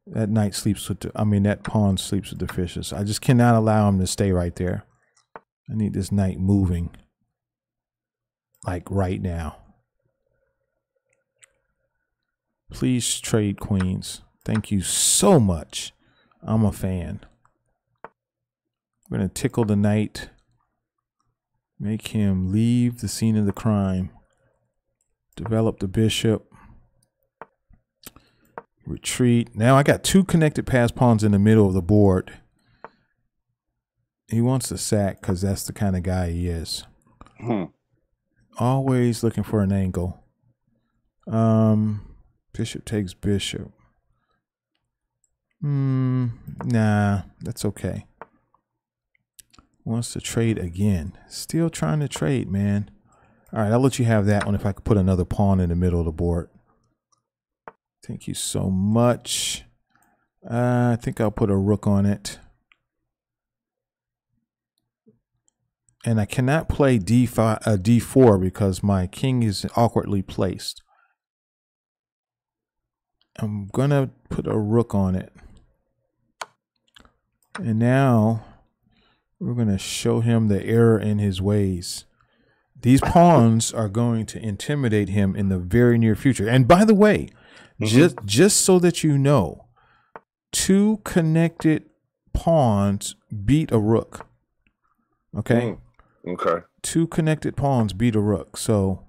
That knight sleeps with the, that pawn sleeps with the fishes. I just cannot allow him to stay right there. I need this knight moving. Like right now. Please trade queens. Thank you so much. I'm a fan. I'm going to tickle the knight. Make him leave the scene of the crime. Develop the bishop. Retreat. Now I got two connected pass pawns in the middle of the board. He wants to sack because that's the kind of guy he is. Always looking for an angle. Bishop takes bishop. Nah, that's okay. Wants to trade again. Still trying to trade, man. All right, I'll let you have that one if I could put another pawn in the middle of the board. Thank you so much. I think I'll put a rook on it. And I cannot play D4 because my king is awkwardly placed. I'm going to put a rook on it. And now we're going to show him the error in his ways. These pawns are going to intimidate him in the very near future. And by the way, just so that you know, two connected pawns beat a rook. Okay? Okay. Two connected pawns beat a rook. So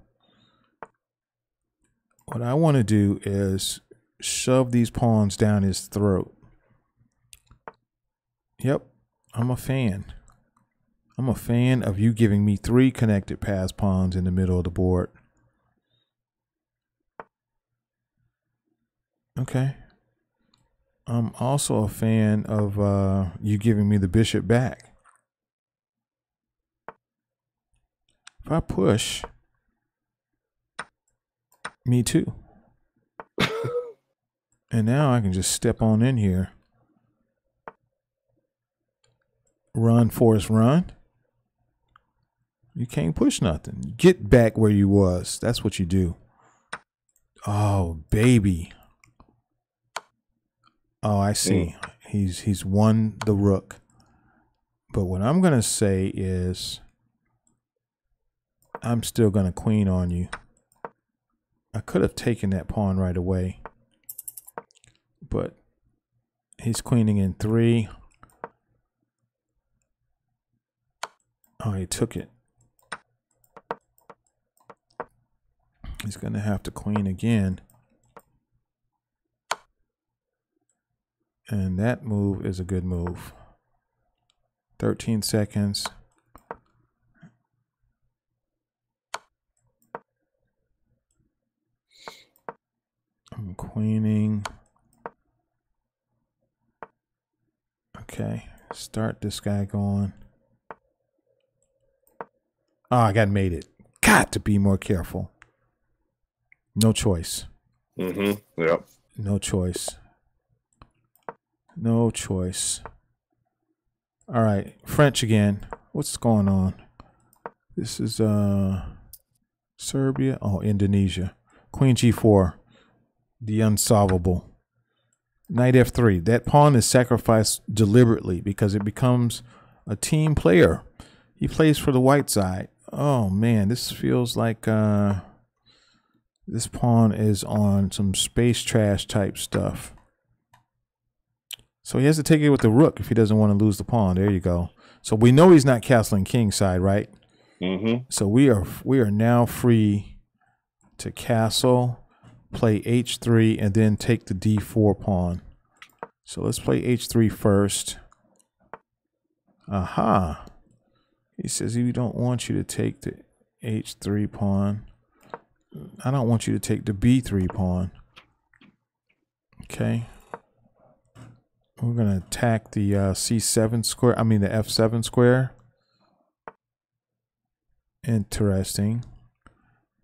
what I want to do is shove these pawns down his throat. Yep, I'm a fan. I'm a fan of you giving me three connected pass pawns in the middle of the board. Okay. I'm also a fan of you giving me the bishop back. If I push, me too. And now I can just step on in here. Run, Forrest, run. You can't push nothing. Get back where you was. That's what you do. Oh, baby. Oh, I see. He's won the rook. But what I'm going to say is I'm still going to queen on you. I could have taken that pawn right away. But he's queening in 3. Oh, he took it. He's going to have to queen again. And that move is a good move. 13 seconds. I'm queening. Okay, start this guy going. Oh, I got mated. Got to be more careful. No choice. Yep. No choice. No choice. All right, French again. What's going on? This is Serbia. Oh, Indonesia. Queen G4. The unsolvable. Knight F3. That pawn is sacrificed deliberately because it becomes a team player. He plays for the white side. Oh man, this feels like this pawn is on some space trash type stuff. So he has to take it with the rook if he doesn't want to lose the pawn. There you go. So we know he's not castling king side, right? Mm-hmm. So we are now free to castle, play h3, and then take the d4 pawn. So let's play h3 first. Aha. He says he don't want you to take the h3 pawn. I don't want you to take the b3 pawn. Okay. We're going to attack the c7 square. I mean the f7 square. Interesting.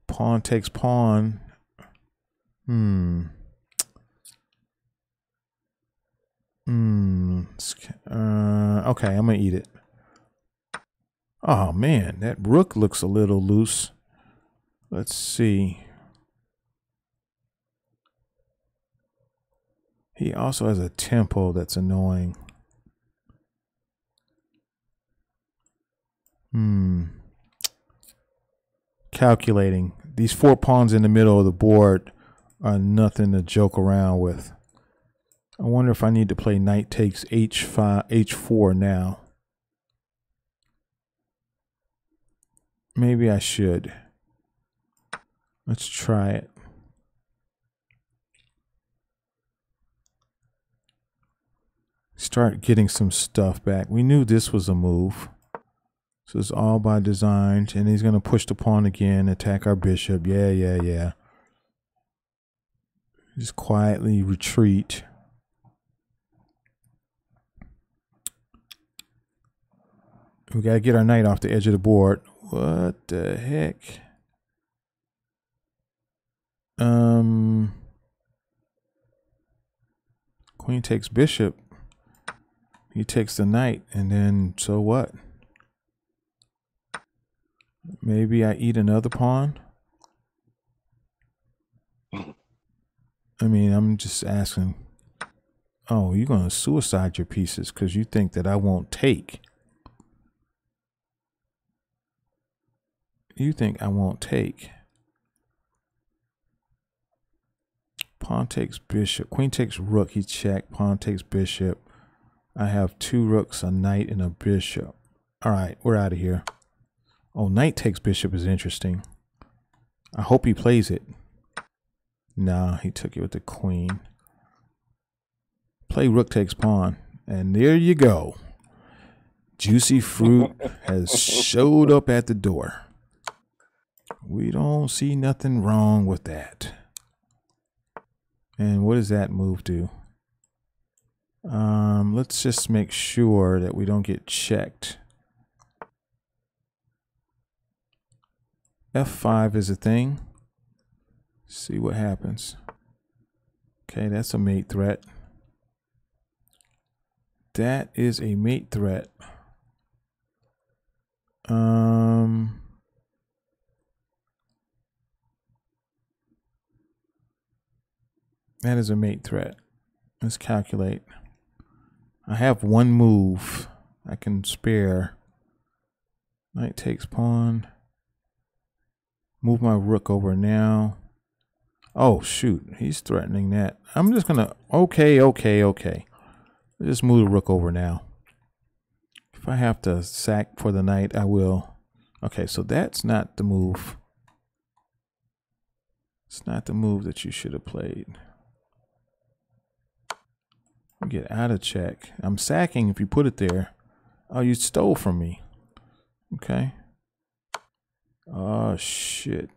Pawn takes pawn. Okay, I'm going to eat it. Oh, man. That rook looks a little loose. Let's see. He also has a tempo that's annoying. Calculating. These 4 pawns in the middle of the board are nothing to joke around with. I wonder if I need to play knight takes h4 now. Maybe I should. Let's try it. Start getting some stuff back. We knew this was a move. So it's all by design. And he's going to push the pawn again, attack our bishop. Yeah. Just quietly retreat. We got to get our knight off the edge of the board. What the heck? Queen takes bishop. He takes the knight, and then so what? Maybe I eat another pawn? I mean, I'm just asking. Oh, you're going to suicide your pieces because you think that I won't take. You think I won't take. Pawn takes bishop. Queen takes rook. He checked. Pawn takes bishop. I have 2 rooks, a knight, and a bishop. All right, we're out of here. Oh, knight takes bishop is interesting. I hope he plays it. Nah, he took it with the queen. Play rook takes pawn. And there you go. Juicy fruit has showed up at the door. We don't see nothing wrong with that. And what does that move do? Let's just make sure that we don't get checked. F5 is a thing. See what happens. Okay, that's a mate threat. That is a mate threat. That is a mate threat. Let's calculate. I have 1 move I can spare. Knight takes pawn. Move my rook over now. Oh, shoot. He's threatening that. I'm just going to... Okay. Let's just move the rook over now. If I have to sack for the knight, I will. Okay, so that's not the move. It's not the move that you should have played. Get out of check. I'm sacking if you put it there. Oh, you stole from me. Okay. Oh, shit.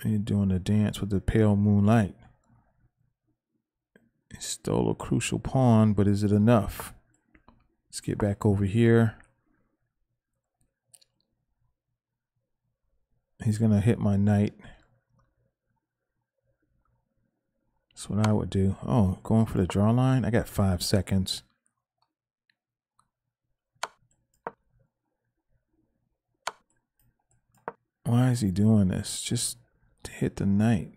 You're doing a dance with the pale moonlight. You stole a crucial pawn, but is it enough? Let's get back over here. He's going to hit my knight. That's what I would do. Oh, going for the draw line? I got 5 seconds. Why is he doing this? Just to hit the knight.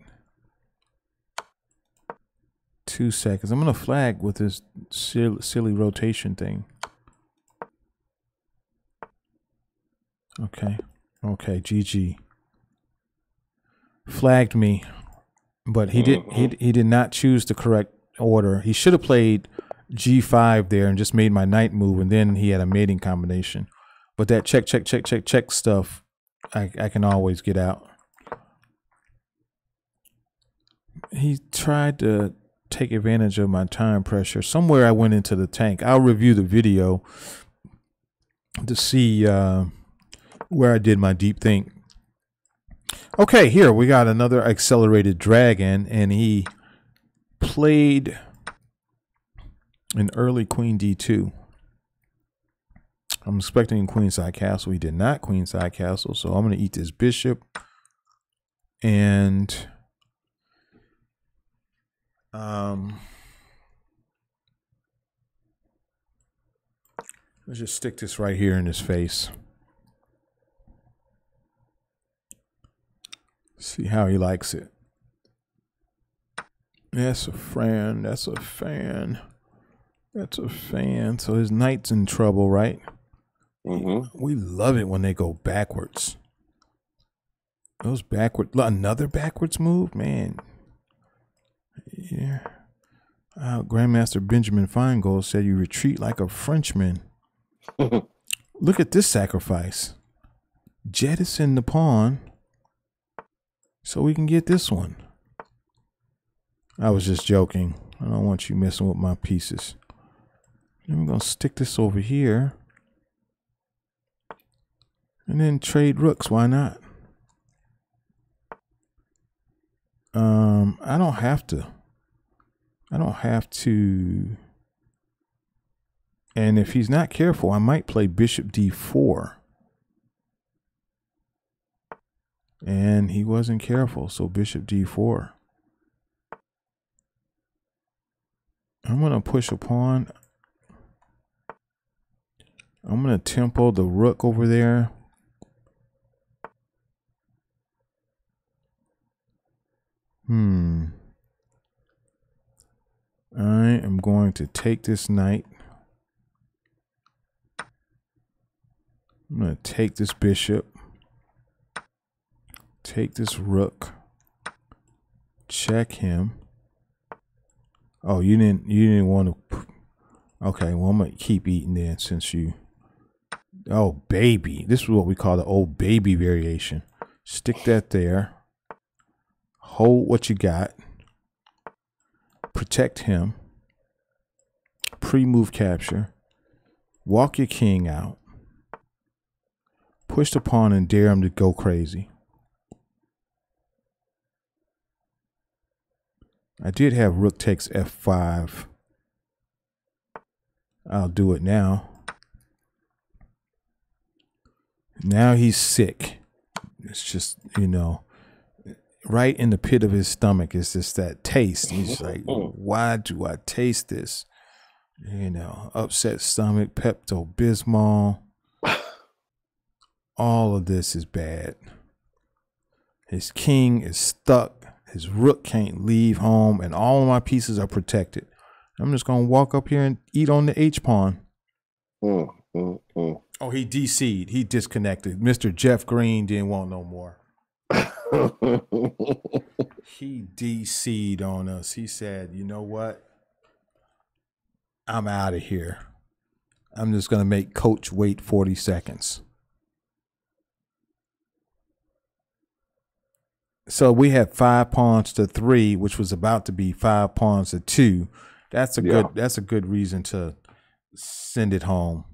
2 seconds. I'm going to flag with this silly rotation thing. Okay. Okay, GG. Flagged me, but he did not choose the correct order. He should have played G5 there and just made my knight move, and then he had a mating combination. But that check stuff, I can always get out. He tried to take advantage of my time pressure. Somewhere I went into the tank. I'll review the video to see where I did my deep think. Okay, here we got another accelerated dragon, and he played an early queen d2. I'm expecting queenside castle. He did not queenside castle, so I'm going to eat this bishop. And let's just stick this right here in his face. See how he likes it. That's a fan. That's a fan. That's a fan. So his knight's in trouble, right? Mm-hmm. We love it when they go backwards. Those backward, another backwards move, man. Yeah. Grandmaster Benjamin Feingold said you retreat like a Frenchman. Look at this sacrifice. Jettison the pawn so we can get this one. I was just joking. I don't want you messing with my pieces. Then we're going to stick this over here. And then trade rooks. Why not? I don't have to. I don't have to. And if he's not careful, I might play bishop d4. And he wasn't careful, so bishop d4. I'm going to push a pawn. I'm going to tempo the rook over there. I am going to take this knight. I'm going to take this bishop. Take this rook. Check him. Oh, you didn't want to. Okay, well, I'm going to keep eating then since you. Oh, baby. This is what we call the old baby variation. Stick that there. Hold what you got. Protect him. Pre-move capture. Walk your king out. Push the pawn and dare him to go crazy. I did have rook takes f5. I'll do it now. Now he's sick. It's just, you know, right in the pit of his stomach is just that taste. He's like, why do I taste this? You know, upset stomach, Pepto-Bismol. All of this is bad. His king is stuck. His rook can't leave home, and all of my pieces are protected. I'm just going to walk up here and eat on the H-pawn. Oh, he DC'd. He disconnected. Mr. Jeff Green didn't want no more. He DC'd on us. He said, you know what? I'm out of here. I'm just going to make coach wait 40 seconds. So we had 5 pawns to 3, which was about to be 5 pawns to 2. That's a good reason to send it home.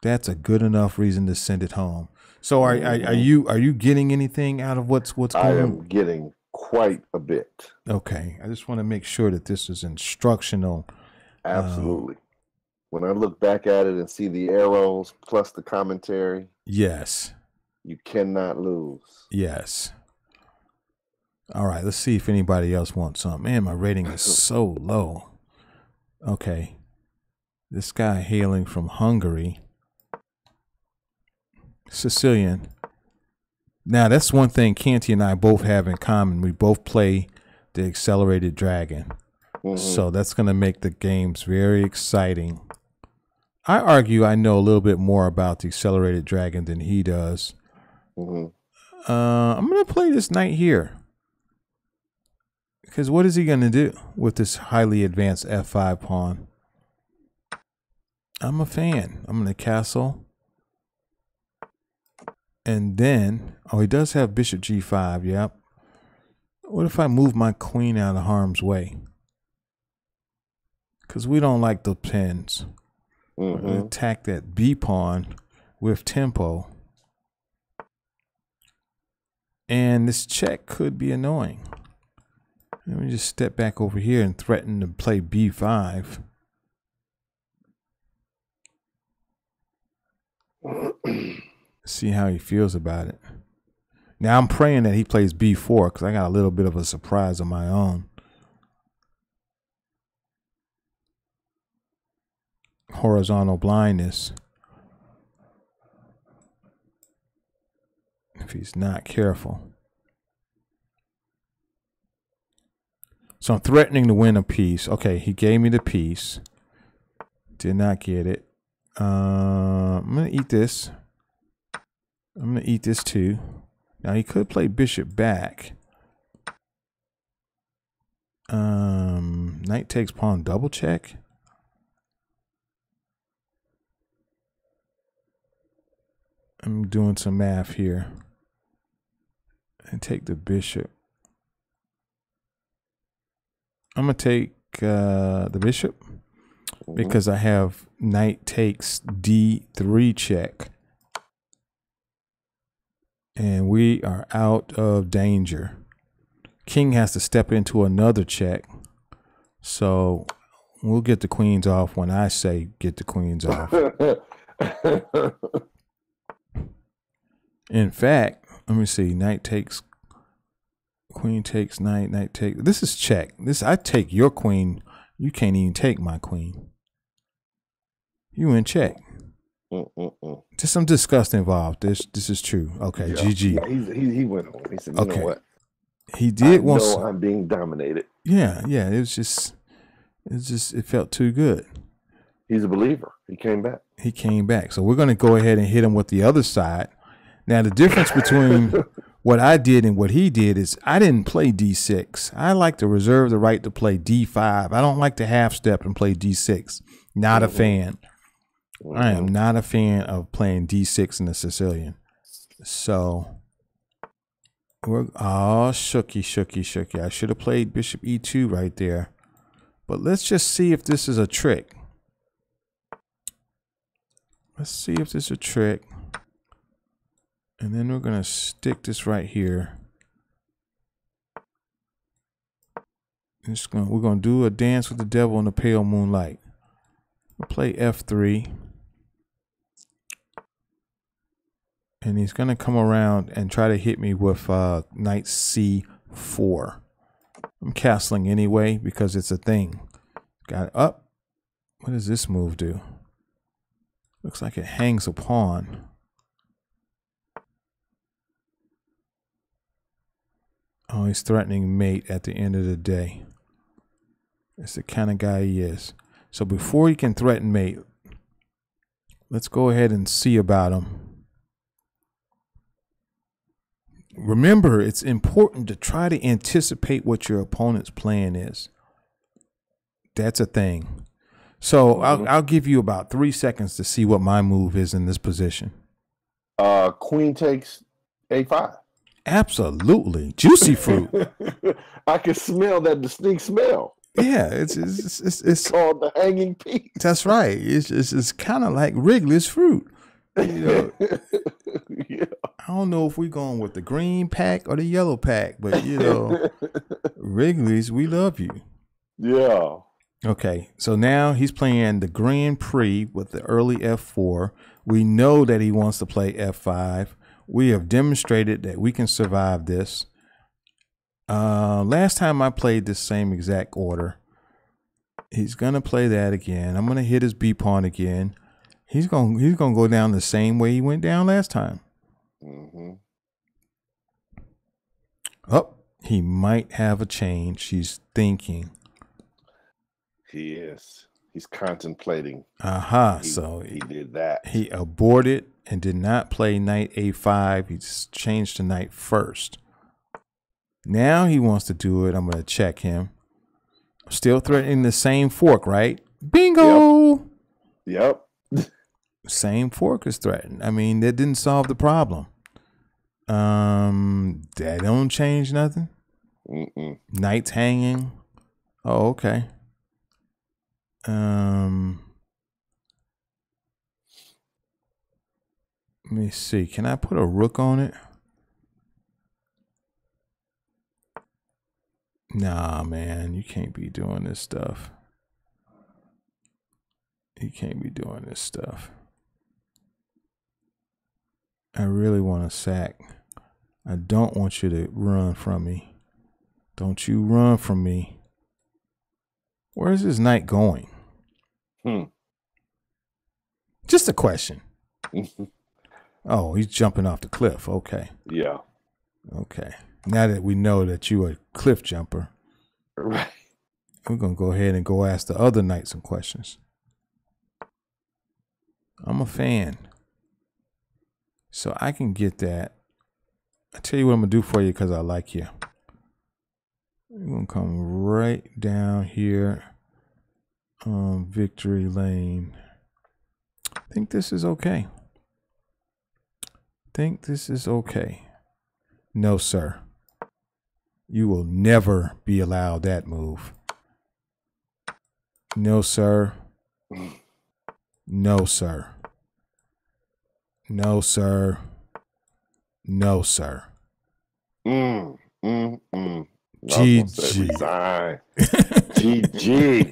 That's a good enough reason to send it home. So are you getting anything out of what's going on? I am getting quite a bit. Okay. I just want to make sure that this is instructional. Absolutely. When I look back at it and see the arrows plus the commentary. Yes. You cannot lose. Yes. All right, let's see if anybody else wants some. Man, my rating is so low. Okay. This guy hailing from Hungary. Sicilian. Now, that's one thing Canty and I both have in common. We both play the Accelerated Dragon. So that's going to make the games very exciting. I argue I know a little bit more about the Accelerated Dragon than he does. I'm going to play this knight here. Because what is he going to do with this highly advanced F5 pawn? I'm a fan. I'm going to castle. And then, oh, he does have bishop g5, yep. What if I move my queen out of harm's way? Because we don't like the pins. We're going to attack that B pawn with tempo. And this check could be annoying. Let me just step back over here and threaten to play b5. See how he feels about it. Now I'm praying that he plays b4 because I got a little bit of a surprise of my own. Horizontal blindness. If he's not careful. So I'm threatening to win a piece. Okay, he gave me the piece. Did not get it. I'm going to eat this. I'm going to eat this too. Now he could play bishop back. Knight takes pawn double check. I'm doing some math here. And take the bishop. I'm going to take the bishop because I have knight takes d3 check. And we are out of danger. King has to step into another check. So we'll get the queens off when I say get the queens off. In fact, let me see. Knight takes, queen takes knight, knight takes. This is check. I take your queen. You can't even take my queen. You in check. Just some disgust involved. This is true. Okay, yeah. GG. Yeah, he went on. He said, you know what? He did once. I'm being dominated. Yeah. It felt too good. He's a believer. He came back. So we're going to go ahead and hit him with the other side. Now, the difference between what I did and what he did is I didn't play D6. I like to reserve the right to play D5. I don't like to half step and play D6. Not a fan. I am not a fan of playing D6 in the Sicilian. So, shooky. I should have played bishop E2 right there. But let's just see if this is a trick. Let's see if this is a trick. And then we're going to stick this right here. We're going to do a dance with the devil in the pale moonlight. We'll play F3. And he's going to come around and try to hit me with knight C4. I'm castling anyway because it's a thing. Got it up. What does this move do? Looks like it hangs a pawn. Oh, he's threatening mate at the end of the day. That's the kind of guy he is. So before he can threaten mate, let's go ahead and see about him. Remember, it's important to try to anticipate what your opponent's plan is. That's a thing. So I'll give you about 3 seconds to see what my move is in this position. Queen takes A5. Absolutely. Juicy fruit. I can smell that distinct smell. Yeah, it's called the hanging piece. That's right. It's kind of like Wrigley's fruit. You know, yeah. I don't know if we're going with the green pack or the yellow pack, but you know, Wrigley's, we love you. Yeah. Okay, so now he's playing the Grand Prix with the early F4. We know that he wants to play F5. We have demonstrated that we can survive this. Last time I played the same exact order. He's gonna play that again. I'm gonna hit his B pawn again. He's gonna go down the same way he went down last time. Mm-hmm. Oh, he might have a change. He's thinking. He is. He's contemplating. So he did that. He aborted and did not play knight A5. He just changed to knight first. Now he wants to do it. I'm going to check him. Still threatening the same fork, right? Bingo! Yep. Same fork is threatened. I mean, that didn't solve the problem. That don't change nothing. Knight's hanging. Oh, okay. Let me see. Can I put a rook on it? Nah, man, you can't be doing this stuff. You can't be doing this stuff. I really want to sack. I don't want you to run from me. Don't you run from me. Where's this knight going? Just a question. Oh, he's jumping off the cliff. Okay. Yeah. Okay. Now that we know that you are a cliff jumper, right, we're going to go ahead and go ask the other knight some questions. I'm a fan. So I can get that. I tell you what I'm going to do for you because I like you. We're going to come right down here on victory lane. I think this is okay. No, sir. You will never be allowed that move. No, sir. No, sir. No, sir. No, sir. GG.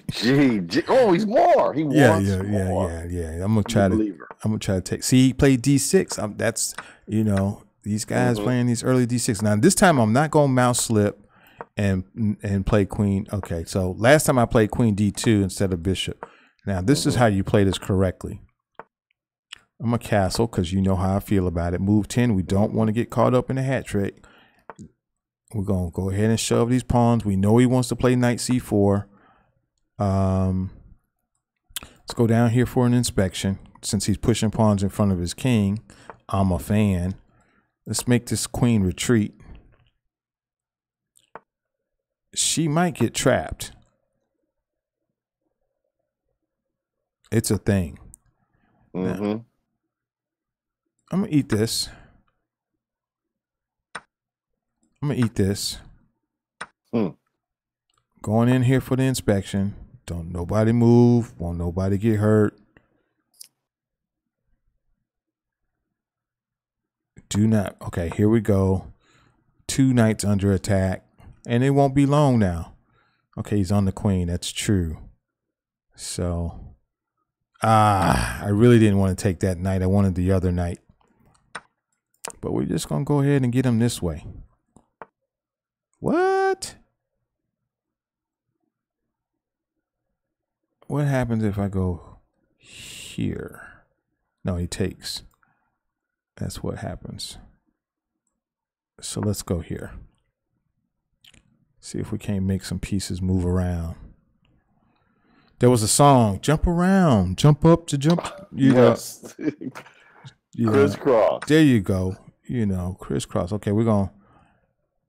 GG. Oh, he's more. He wants more. Yeah. I'm gonna try to take. See, he played D6. That's these guys playing these early D6. Now this time I'm not gonna mouse slip and play queen. Okay, so last time I played queen D2 instead of bishop. Now this is how you play this correctly. I'm a castle because you know how I feel about it. Move 10. We don't want to get caught up in a hat trick. We're going to go ahead and shove these pawns. We know he wants to play knight C4. Let's go down here for an inspection. Since he's pushing pawns in front of his king, I'm a fan. Let's make this queen retreat. She might get trapped. It's a thing. Now, I'm going to eat this. Going in here for the inspection. Don't nobody move. Won't nobody get hurt. Do not. Okay, here we go. 2 knights under attack. And it won't be long now. Okay, he's on the queen. That's true. So, I really didn't want to take that knight. I wanted the other knight. But we're just going to go ahead and get him this way. What? What happens if I go here? No, he takes. That's what happens. So let's go here. See if we can't make some pieces move around. There was a song, jump around, jump up to jump. Yes. Crisscross. There you go. Crisscross. Okay, we're going to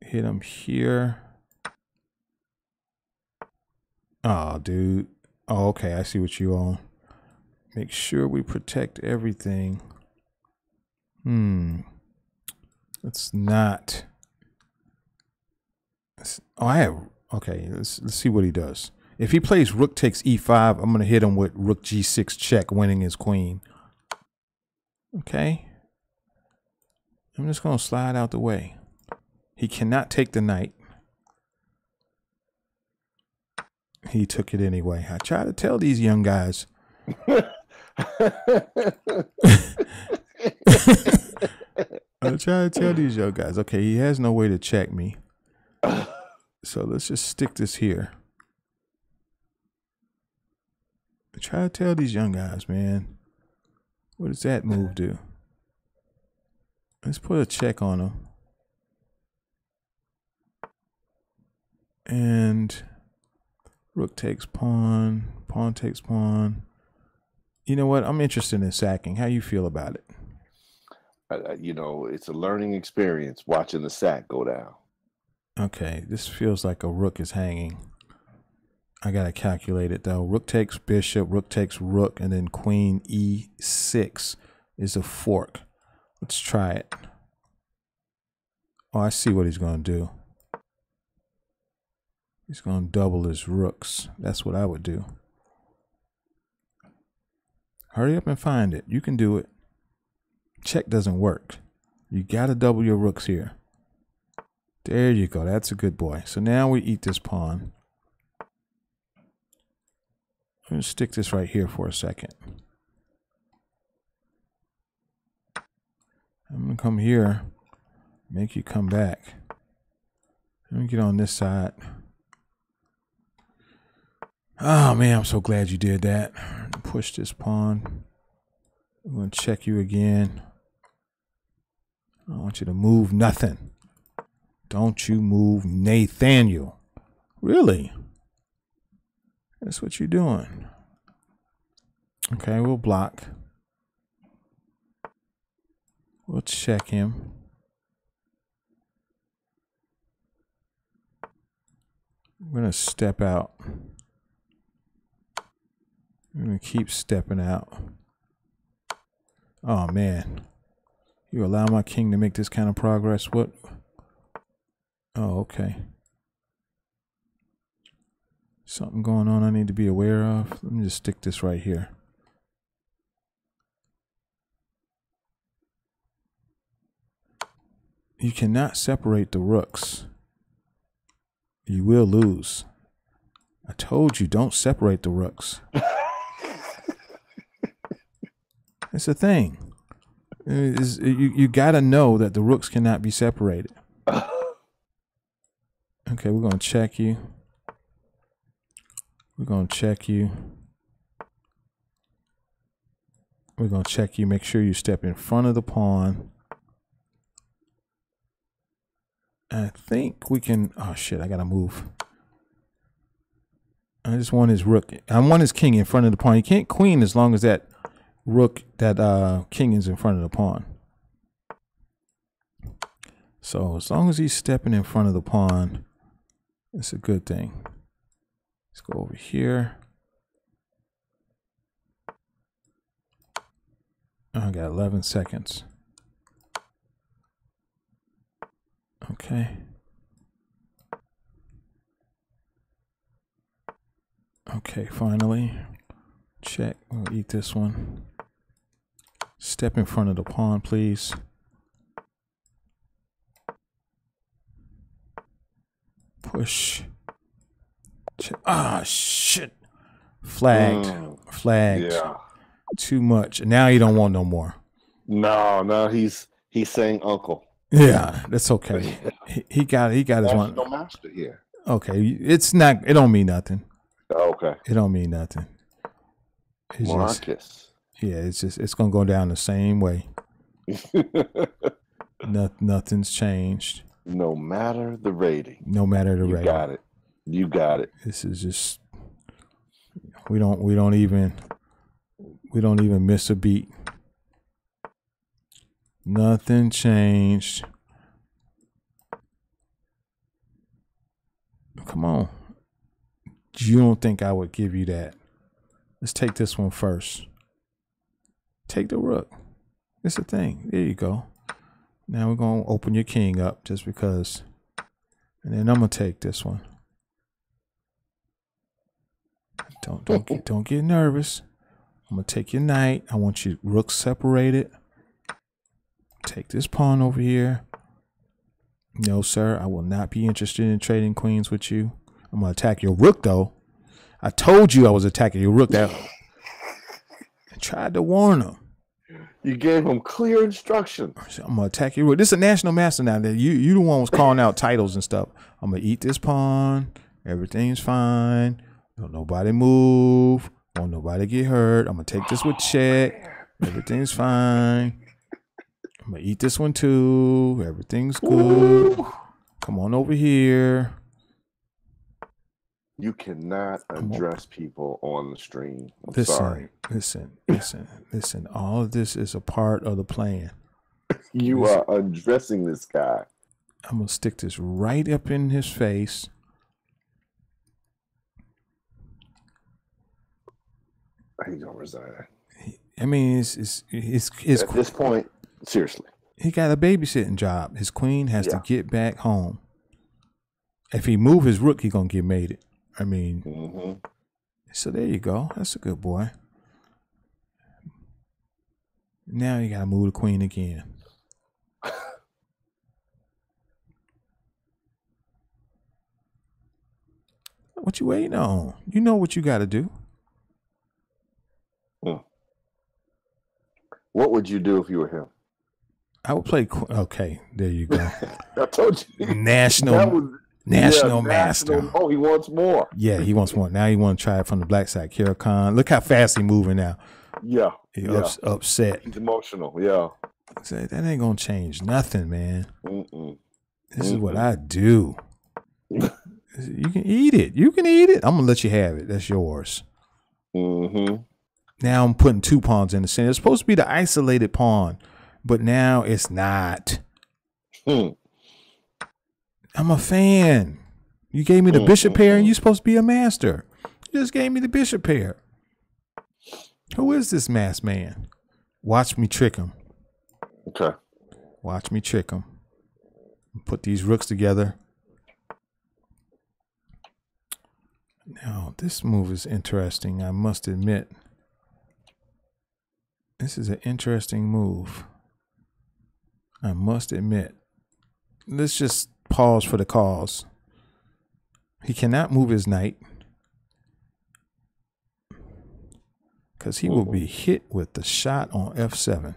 hit him here. Oh, dude. Oh, okay. I see what you on. Make sure we protect everything. Let's not. Okay, let's see what he does. If he plays rook takes e5, I'm going to hit him with rook g6 check, winning his queen. Okay. I'm just going to slide out the way. He cannot take the knight. He took it anyway. I try to tell these young guys. I try to tell these young guys. Okay, he has no way to check me. So let's just stick this here. Try to tell these young guys, man. What does that move do? Let's put a check on them. And rook takes pawn, pawn takes pawn. You know what? I'm interested in sacking. How you feel about it? You know, it's a learning experience watching the sack go down. Okay, this feels like a rook is hanging. I got to calculate it, though. Rook takes bishop, rook takes rook, and then queen e6 is a fork. Let's try it. Oh, I see what he's going to do. He's going to double his rooks. That's what I would do. Hurry up and find it. You can do it. Check doesn't work. You got to double your rooks here. There you go. That's a good boy. So now we eat this pawn. I'm going to stick this right here for a second. I'm going to come here, make you come back. Let me get on this side. Oh, man, I'm so glad you did that. Push this pawn. I'm going to check you again. I don't want you to move nothing. Don't you move Nathaniel. Really? That's what you're doing. Okay, we'll block. We'll check him. We're going to step out. I'm going to keep stepping out. Oh, man. You allow my king to make this kind of progress? What? Oh, okay. Something going on I need to be aware of. Let me just stick this right here. You cannot separate the rooks. You will lose. I told you, don't separate the rooks. It's a thing. You got to know that the rooks cannot be separated. Okay, we're going to check you. We're going to check you. We're going to check you. Make sure you step in front of the pawn. I think we can. Oh, shit, I got to move. I just want his rook. I want his king in front of the pawn. You can't queen as long as that rook, that king is in front of the pawn. So as long as he's stepping in front of the pawn, it's a good thing. Let's go over here. I got 11 seconds. Okay. Okay, finally. Check. We'll eat this one. Step in front of the pawn, please. Push. Check. Ah, shit. Flagged. Flagged. Yeah. Too much. Now you don't want no more. No, he's saying uncle. Yeah, that's okay. He got his one. No master here. Okay, it don't mean nothing. Okay. It don't mean nothing. It's Marcus. It's gonna go down the same way. Nothing's changed. No matter the rating. No matter the rating. Got it. You got it. This is just we don't even miss a beat. Nothing changed. Come on. You don't think I would give you that? Let's take this one first. Take the rook. It's a thing. There you go. Now we're going to open your king up just because. And then I'm going to take this one. Don't get nervous. I'm going to take your knight. I want your rook separated. Take this pawn over here. No, sir. I will not be interested in trading queens with you. I'm going to attack your rook, though. I told you I was attacking your rook. I tried to warn him. You gave him clear instructions. I'm gonna attack you. This is a national master now. That you the one was calling out titles and stuff. I'm gonna eat this pawn. Everything's fine. Don't nobody move. Won't nobody get hurt. I'm gonna take this with check. Everything's fine. I'm gonna eat this one too. Everything's good. Come on over here. You cannot address people on the stream. I'm sorry. Listen. All of this is a part of the plan. You are undressing this guy. I'm gonna stick this right up in his face. How you gonna resign? I mean, it's at this point, seriously. He got a babysitting job. His queen has to get back home. If he move his rook, he gonna get mated. I mean, so there you go. That's a good boy. Now you gotta move the queen again. What you waiting on? You know what you got to do. What would you do if you were him? I would play. Okay, there you go. I told you. National master. Oh, he wants more. Yeah, he wants more. Now he want to try it from the black side. Kira Khan. Look how fast he moving now. Yeah. He upset. He's emotional. Yeah. That ain't gonna change nothing, man. This is what I do. You can eat it. You can eat it. I'm gonna let you have it. That's yours. Now I'm putting 2 pawns in the center. It's supposed to be the isolated pawn, but now it's not. I'm a fan. You gave me the bishop pair, and you're supposed to be a master. You just gave me the bishop pair. Who is this masked man? Watch me trick him. Okay. Watch me trick him. Put these rooks together. Now, this move is interesting, I must admit. This is an interesting move. I must admit. Let's just pause for the cause. He cannot move his knight, because he will be hit with the shot on f7.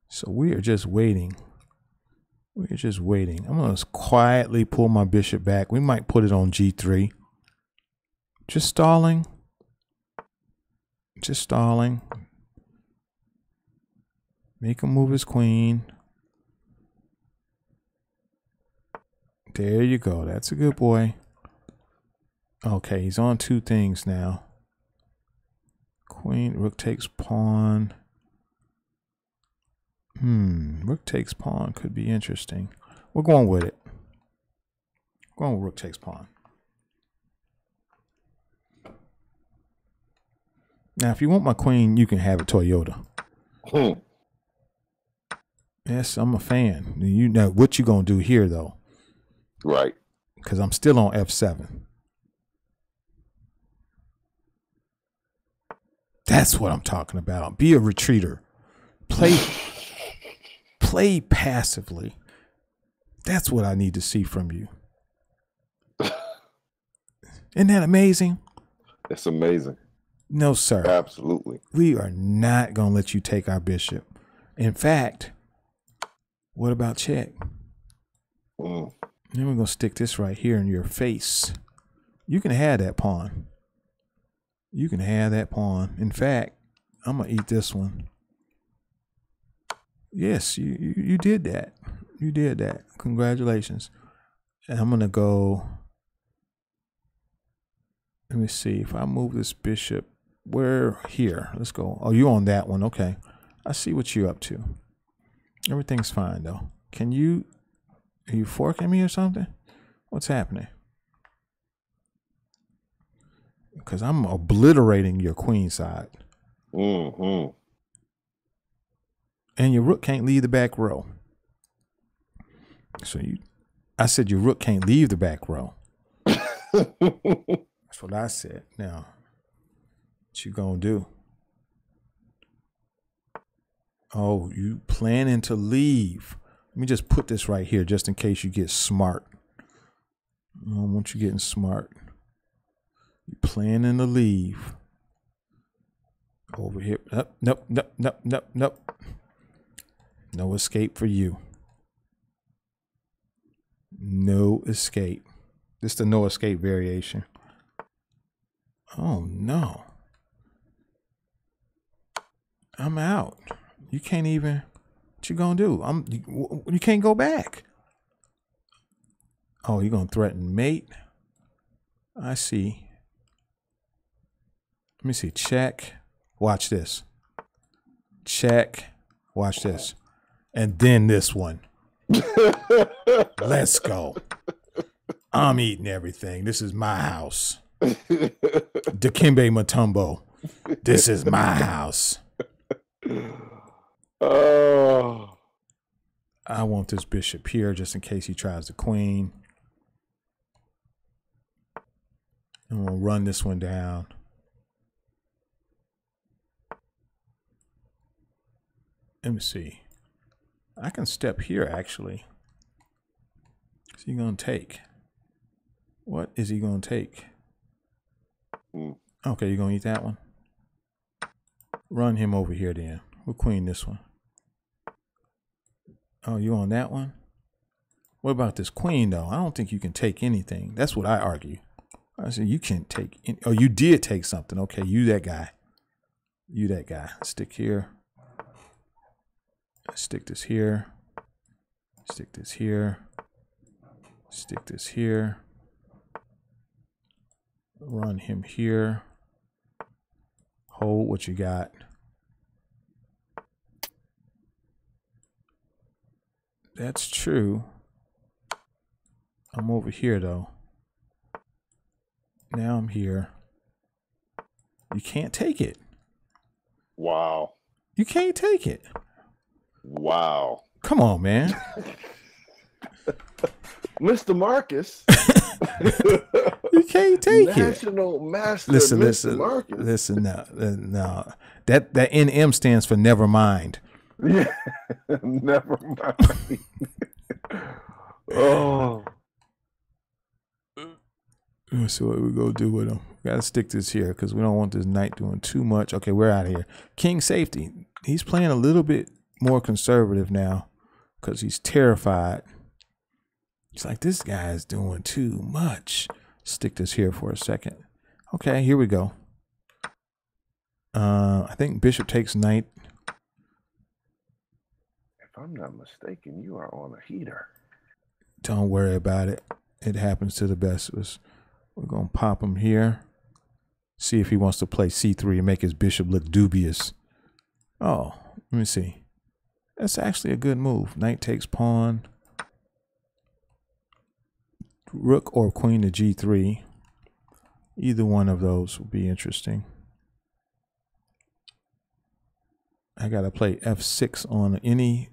So we are just waiting. We're just waiting. I'm going to quietly pull my bishop back. We might put it on g3. Just stalling. Just stalling. Make him move his queen. There you go. That's a good boy. Okay, he's on 2 things now. Queen, rook takes pawn. Rook takes pawn could be interesting. We're going with it. Going with rook takes pawn. Now, if you want my queen, you can have it, Toyota. Yes, I'm a fan. You know what you gonna do here, though, right? Because I'm still on f7. That's what I'm talking about. Be a retreater. Play passively. That's what I need to see from you. Isn't that amazing? It's amazing. No, sir. Absolutely. We are not going to let you take our bishop. In fact, what about check? Then we're going to stick this right here in your face. You can have that pawn. You can have that pawn. In fact, I'm going to eat this one. Yes, you did that. You did that. Congratulations. And I'm going to go. Let me see. If I move this bishop, where here? Let's go. Oh, you on that one. Okay. I see what you're up to. Everything's fine, though. Are you forking me or something? What's happening? Because I'm obliterating your queen side. And your rook can't leave the back row. So I said your rook can't leave the back row. That's what I said. Now, what you gonna do? Oh, you planning to leave. Let me just put this right here just in case you get smart. I don't want you getting smart. You planning to leave. Over here. Nope. No escape for you. No escape. This is the no escape variation. Oh, no. I'm out. You can't even. What you gonna do? You can't go back. Oh, you're gonna threaten mate. I see. Let me see. Check. Watch this. Check. Watch this. And then this one. Let's go. I'm eating everything. This is my house. Dikembe Mutombo. This is my house. Oh. I want this bishop here just in case he tries the queen. And we'll run this one down. Let me see. I can step here, actually. What's he going to take? What is he going to take? Okay, you're going to eat that one? Run him over here, then. We'll queen this one. Oh, you on that one? What about this queen, though? I don't think you can take anything. That's what I argue. I said you can't take any. Oh, you did take something. Okay, you that guy. You that guy. Stick here. Stick this here. Stick this here. Stick this here. Run him here. Hold what you got. That's true. I'm over here, though. Now I'm here. You can't take it. Wow. You can't take it. Wow. Come on, man. Mr. Marcus. You can't take it. National Master Listen, Mr. Marcus. Listen, no. That NM stands for never mind. Yeah. Never mind. Oh. Let's see what we're going to do with him. We got to stick this here because we don't want this knight doing too much. Okay, we're out of here. King safety. He's playing a little bit more conservative now because he's terrified. He's like, this guy's doing too much. Stick this here for a second. Okay, here we go. I think bishop takes knight. If I'm not mistaken, you are on a heater. Don't worry about it. It happens to the best of us. We're going to pop him here. See if he wants to play c3 and make his bishop look dubious. Oh, let me see. That's actually a good move. Knight takes pawn. Rook or queen to g3. Either one of those will be interesting. I got to play f6 on any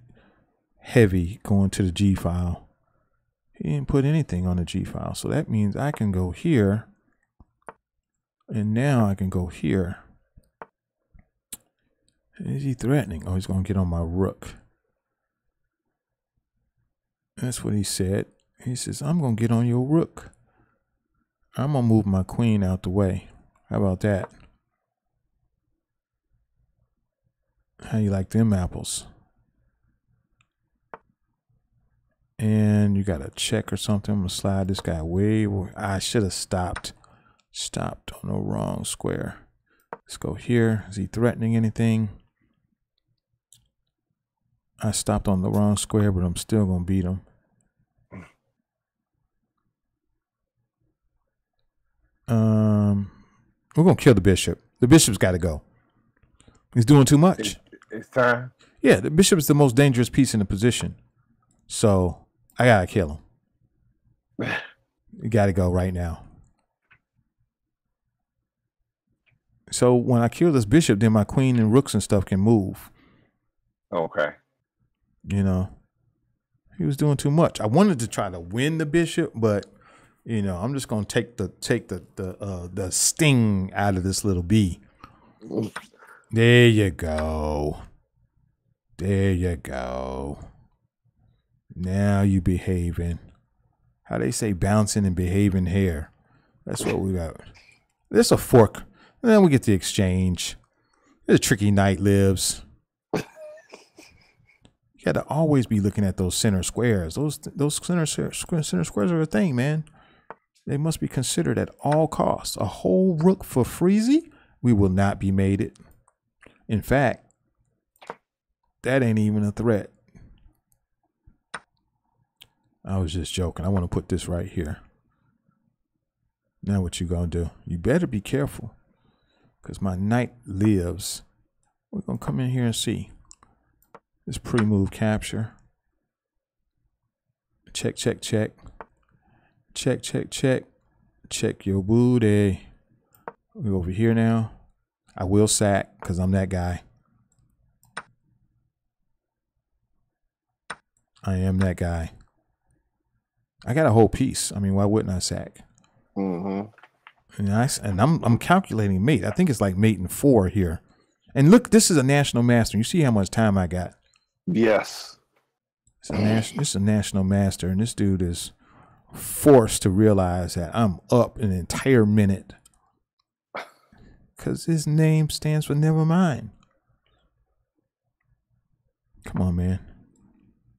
heavy going to the g file. He didn't put anything on the G file. So that means I can go here. And now I can go here. Is he threatening? Oh, he's going to get on my rook. That's what he said. He says, I'm going to get on your rook. I'm going to move my queen out the way. How about that? How you like them apples? And you got a check or something. I'm going to slide this guy way. I should have stopped. Stopped on the wrong square. Let's go here. Is he threatening anything? I stopped on the wrong square, but I'm still going to beat him. We're going to kill the bishop. The bishop's got to go. He's doing too much. It's time. Yeah, the bishop is the most dangerous piece in the position. So I got to kill him. You got to go right now. So when I kill this bishop, then my queen and rooks and stuff can move. Okay. You know, he was doing too much. I wanted to try to win the bishop, but you know, I'm just gonna take the sting out of this little bee. There you go. There you go. Now you behaving. How they say bouncing and behaving here. That's what we got. There's a fork. And then we get the exchange. The tricky knight lives. You got to always be looking at those center squares. Those center squares are a thing, man. They must be considered at all costs. A whole rook for Freezy? We will not be mated. In fact, that ain't even a threat. I was just joking. I want to put this right here. Now what you gonna do? You better be careful, because my knight lives. We're gonna come in here and see. This pre-move capture. Check, check, check. Check, check, check. Check your booty. We're over here now. I will sack because I'm that guy. I am that guy. I got a whole piece. I mean, why wouldn't I sack? Mm-hmm. And I'm calculating mate. I think it's like mate and 4 here. And look, this is a national master. You see how much time I got? Yes. It's a national master, and this dude is forced to realize that I'm up an entire minute. Because his name stands for never mind. Come on, man.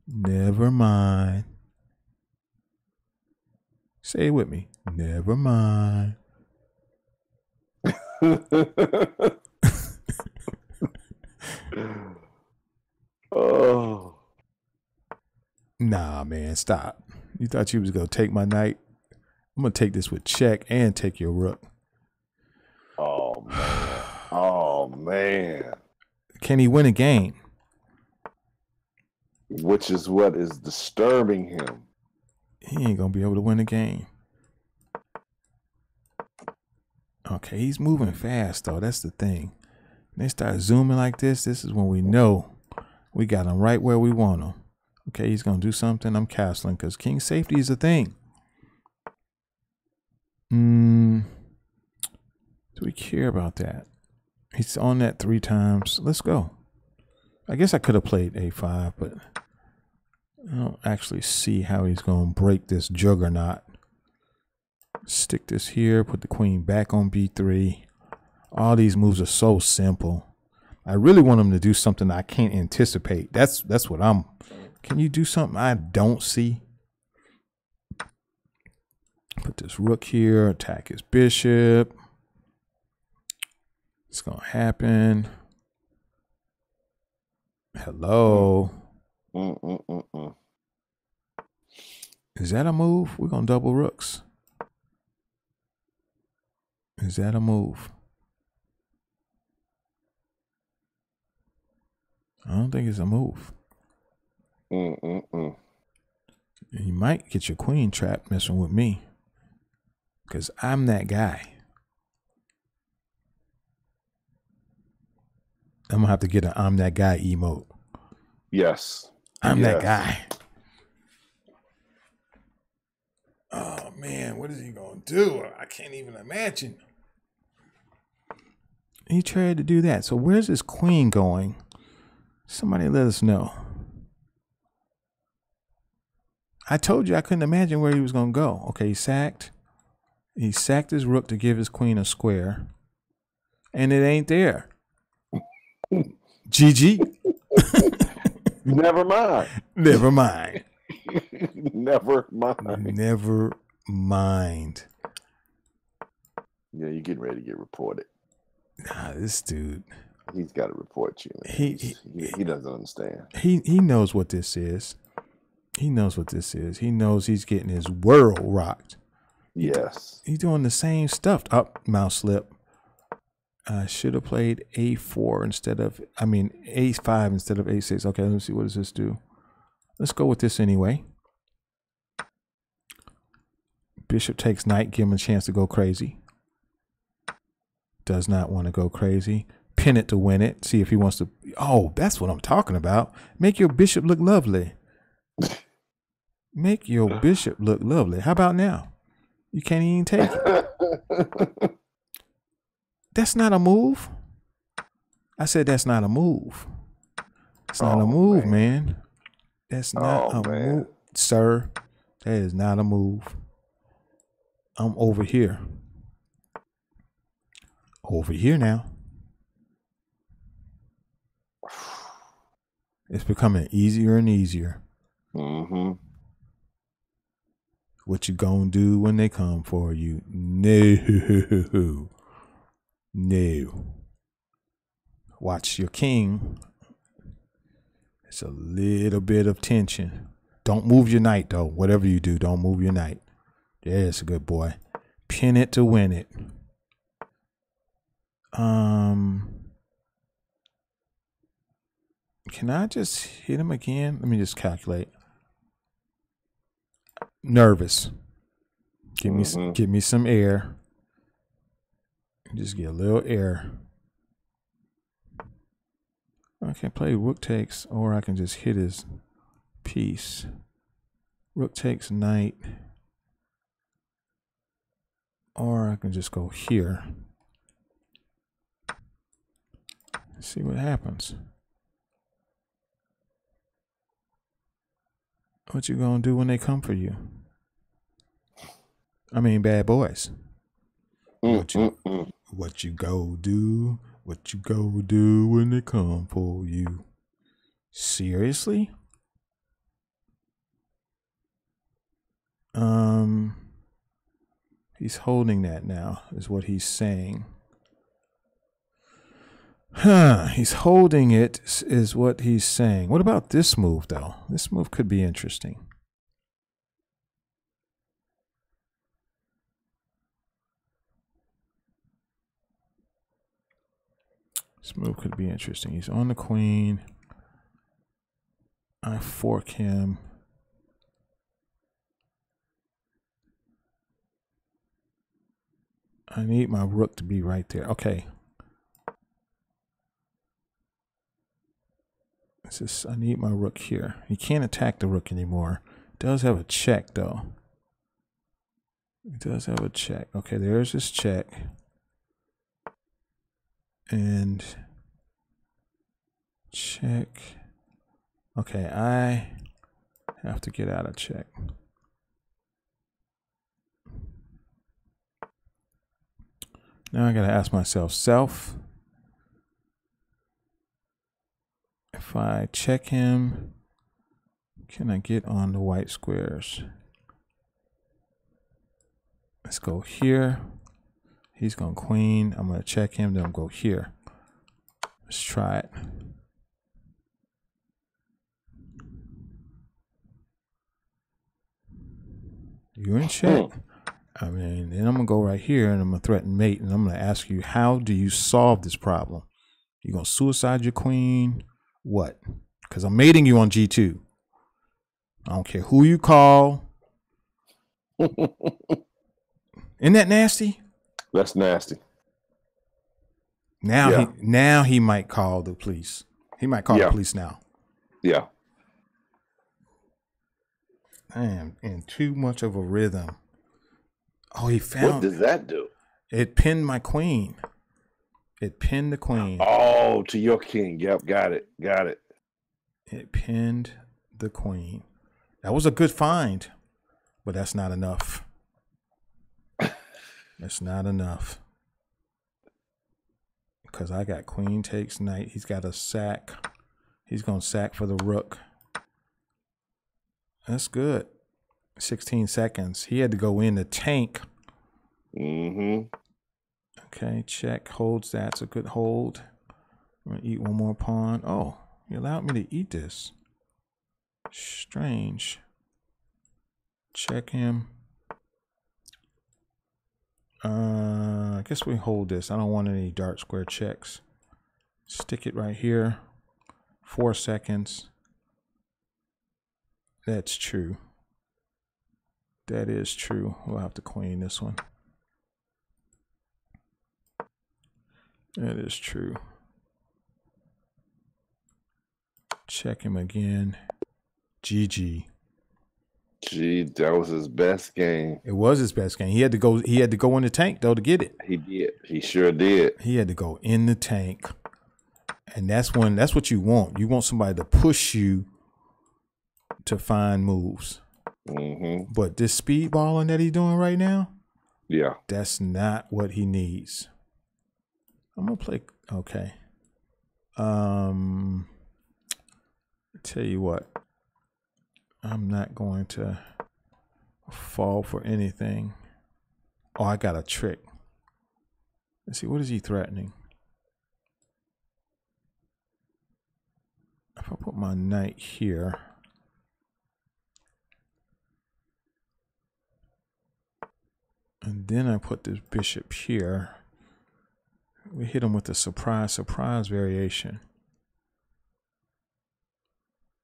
Never mind. Say it with me. Never mind. Oh. Nah, man, stop. You thought you was going to take my knight? I'm going to take this with check and take your rook. Oh, man. Oh, man. Can he win a game? Which is what is disturbing him. He ain't going to be able to win a game. Okay, he's moving fast, though. That's the thing. When they start zooming like this, this is when we know we got him right where we want him. Okay, he's going to do something. I'm castling because king safety is a thing. Do we care about that? He's on that 3 times. Let's go. I guess I could have played a5, but I don't actually see how he's going to break this juggernaut. Stick this here. Put the queen back on b3. All these moves are so simple. I really want him to do something I can't anticipate. That's what I'm... Can you do something I don't see? Put this rook here. Attack his bishop. It's going to happen. Hello. Is that a move? We're going to double rooks. Is that a move? I don't think it's a move. You might get your queen trapped messing with me, because I'm that guy. I'm going to have to get an I'm that guy emote. Yes. I'm that guy. Oh, man. What is he going to do? I can't even imagine. He tried to do that. So where's his queen going? Somebody let us know. I told you I couldn't imagine where he was going to go. Okay, he sacked. He sacked his rook to give his queen a square. And it ain't there. GG. Never mind. Never mind. Never mind. Never mind. Yeah, you're getting ready to get reported. Nah, this dude. He's got to report you. He doesn't understand. He knows what this is. He knows what this is. He knows he's getting his world rocked. Yes. He's doing the same stuff. Up, mouse slip. I should have played a4 instead of, a5 instead of a6. Okay, let's see. What does this do? Let's go with this anyway. Bishop takes knight. Give him a chance to go crazy. Does not want to go crazy. Pin it to win it. See if he wants to. Oh, that's what I'm talking about. Make your bishop look lovely. Make your bishop look lovely. How about now? You can't even take it. That's not a move. I said that's not a move. It's not a move, man. That's not a move. Sir, that is not a move. I'm over here. Over here now. It's becoming easier and easier. Mm-hmm. What you gonna do when they come for you? No. No. Watch your king. It's a little bit of tension. Don't move your knight, though. Whatever you do, don't move your knight. Yeah, it's a good boy. Pin it to win it. Can I just hit him again? Let me just calculate. Nervous. Give me some air. Just get a little air. I can play rook takes, or I can just hit his piece. Rook takes knight. Or I can just go here. See what happens. What you gonna do when they come for you? I mean, bad boys. What you go do? What you go do when they come for you? Seriously? He's holding that now, is what he's saying. He's holding it, is what he's saying. What about this move, though? This move could be interesting. This move could be interesting. He's on the queen. I fork him. I need my rook to be right there. Okay. I need my rook here. He can't attack the rook anymore. Does have a check, though. He does have a check. Okay, there's his check. And check. Okay, I have to get out of check. Now I gotta ask myself, if I check him, can I get on the white squares? Let's go here. He's going queen. I'm gonna check him, then I'll go here. Let's try it. You're in check. I mean, then I'm gonna go right here and I'm gonna threaten mate, and I'm gonna ask you, how do you solve this problem? You gonna suicide your queen? What? Because I'm mating you on G2. I don't care who you call. Isn't that nasty? That's nasty. Now he might call the police. He might call the police now. Yeah. I am in too much of a rhythm. Oh, he found. What does that do? It pinned my queen. It pinned the queen. Oh, to your king. Yep, got it. Got it. It pinned the queen. That was a good find, but that's not enough. That's not enough. Because I got queen takes knight. He's got a sack. He's going to sack for the rook. That's good. 16 seconds. He had to go in the tank. Mm-hmm. Okay, check. Holds that. It's a good hold. I'm going to eat one more pawn. Oh, he allowed me to eat this. Strange. Check him. I guess we hold this. I don't want any dark square checks. Stick it right here. 4 seconds. That's true. That is true. We'll have to queen this one. That is true. Check him again. GG. Gee, that was his best game. It was his best game. He had to go in the tank though to get it. He did. He sure did. He had to go in the tank. And that's what you want. You want somebody to push you to find moves. Mm-hmm. But this speedballing that he's doing right now, yeah, that's not what he needs. I'm gonna play okay. Tell you what, I'm not going to fall for anything. Oh, I got a trick. Let's see, what is he threatening? If I put my knight here, and then I put this bishop here, we hit him with a surprise variation.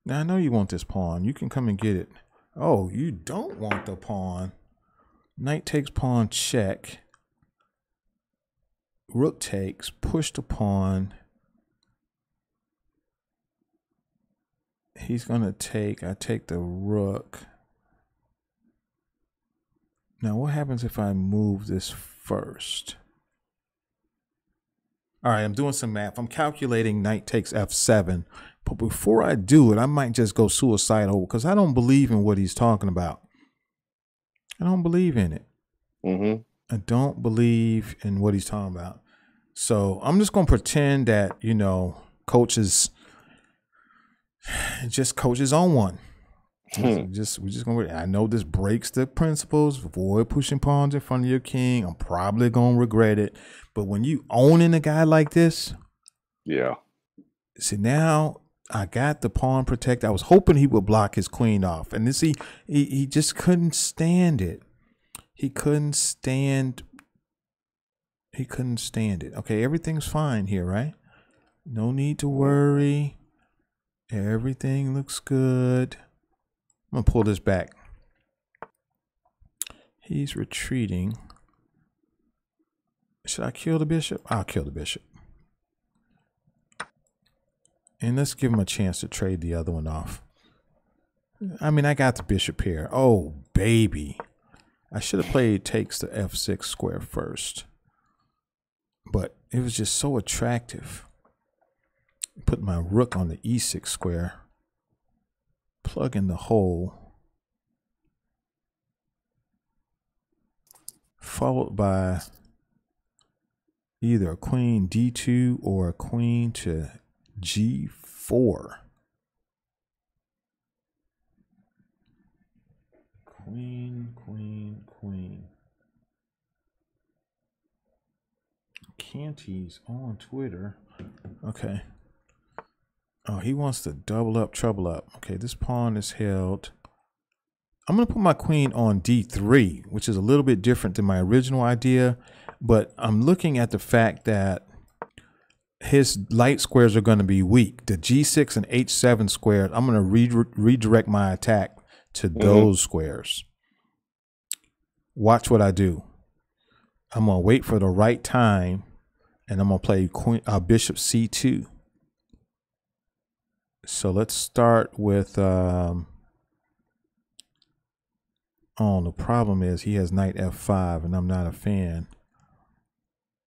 Now I know you want this pawn. You can come and get it. Oh, you don't want the pawn. Knight takes pawn, check. Rook takes, push the pawn. He's gonna take, I take the rook. Now what happens if I move this first? All right, I'm doing some math. I'm calculating knight takes f7. But before I do it, I might just go suicidal because I don't believe in what he's talking about. I don't believe in it. I don't believe in what he's talking about. So I'm just going to pretend that, you know, coach is on one. We're just going to, I know this breaks the principles. Avoid pushing pawns in front of your king. I'm probably going to regret it. But when you owning a guy like this. Yeah. See, now I got the pawn protect. I was hoping he would block his queen off. And this, he just couldn't stand it. He couldn't stand it. Okay, everything's fine here, right? No need to worry. Everything looks good. I'm going to pull this back. He's retreating. Should I kill the bishop? I'll kill the bishop. And let's give him a chance to trade the other one off. I mean, I got the bishop here. Oh, baby. I should have played takes the f6 square first. But it was just so attractive. Put my rook on the e6 square. Plug in the hole. Followed by either a queen d2 or a queen to g4. Queen, queen, queen. Canty's on Twitter. Okay. Oh, he wants to double up, trouble up. Okay, this pawn is held. I'm going to put my queen on d3, which is a little bit different than my original idea. But I'm looking at the fact that his light squares are going to be weak. The g6 and h7 squares, I'm going to redirect my attack to those squares. Watch what I do. I'm going to wait for the right time, and I'm going to play bishop c2. So let's start with, the problem is he has knight f5, and I'm not a fan.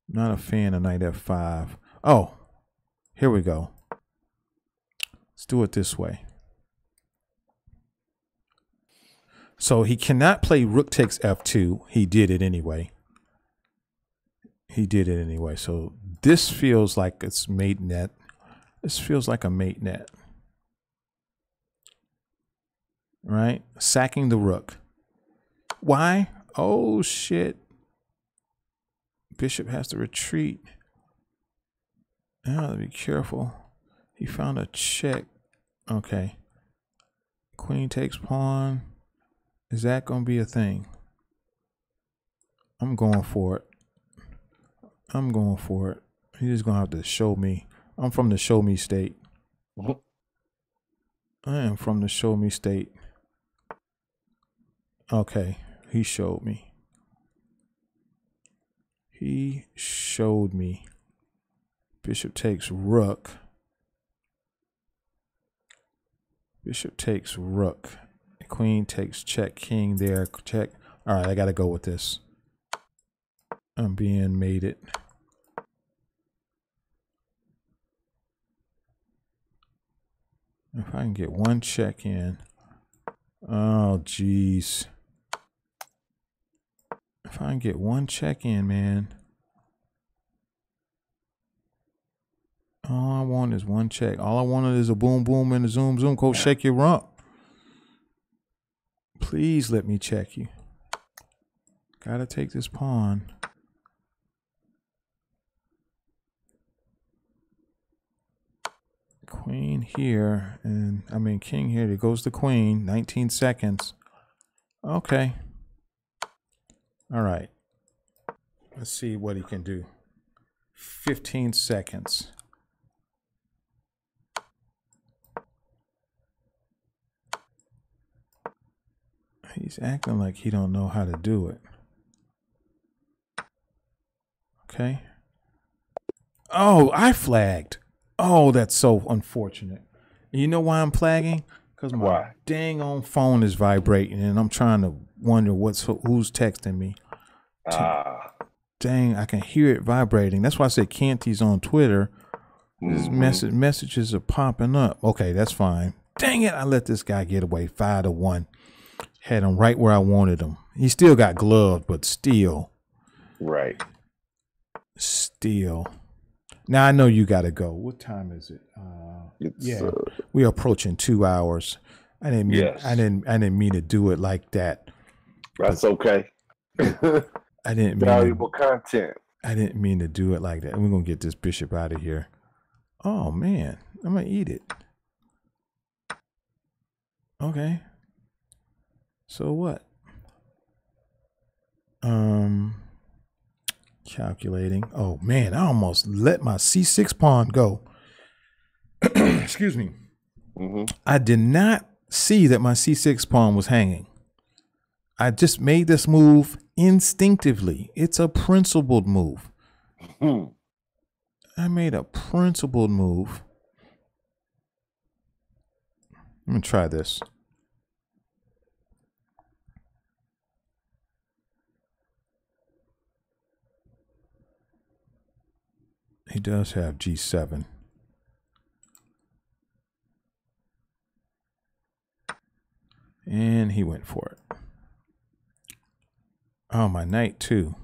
Not a fan of knight f5. Oh, here we go. Let's do it this way. So he cannot play rook takes f2. He did it anyway. So this feels like it's mate net. This feels like a mate net. Right? Sacking the rook. Why? Oh, shit. Bishop has to retreat. Now, be careful. He found a check. Okay. Queen takes pawn. Is that going to be a thing? I'm going for it. He's just going to have to show me. I'm from the show me state. I am from the show me state. Okay. He showed me. Bishop takes rook. Queen takes check, king there, check. All right, I got to go with this. I'm being mated. If I can get one check in. Oh, geez. If I can get one check in, man. All I want is one check. All I wanted is a boom, boom, and a zoom, zoom. Coach, shake your rump. Please let me check you. Gotta take this pawn. Queen here, and I mean king here. There goes the queen. 19 seconds. Okay. All right. Let's see what he can do. 15 seconds. He's acting like he don't know how to do it. Okay. Oh, I flagged. Oh, that's so unfortunate. And you know why I'm flagging? Because my dang on phone is vibrating, and I'm trying to wonder who's texting me. Dang, I can hear it vibrating. That's why I said Canty's on Twitter. His messages are popping up. Okay, that's fine. Dang it, I let this guy get away 5-1. Had him right where I wanted him. He still got gloved, but still. Right. Still. Now I know you got to go. What time is it? We're approaching 2 hours. I didn't mean to do it like that. That's okay. I didn't mean valuable content. I didn't mean to do it like that. We're gonna get this bishop out of here. Oh man, I'm gonna eat it. Okay. So what? Calculating. Oh man, I almost let my C6 pawn go. Excuse me. I did not see that my C6 pawn was hanging. I just made this move instinctively. It's a principled move. I made a principled move. I'm gonna try this. He does have G7. And he went for it. Oh, my knight too.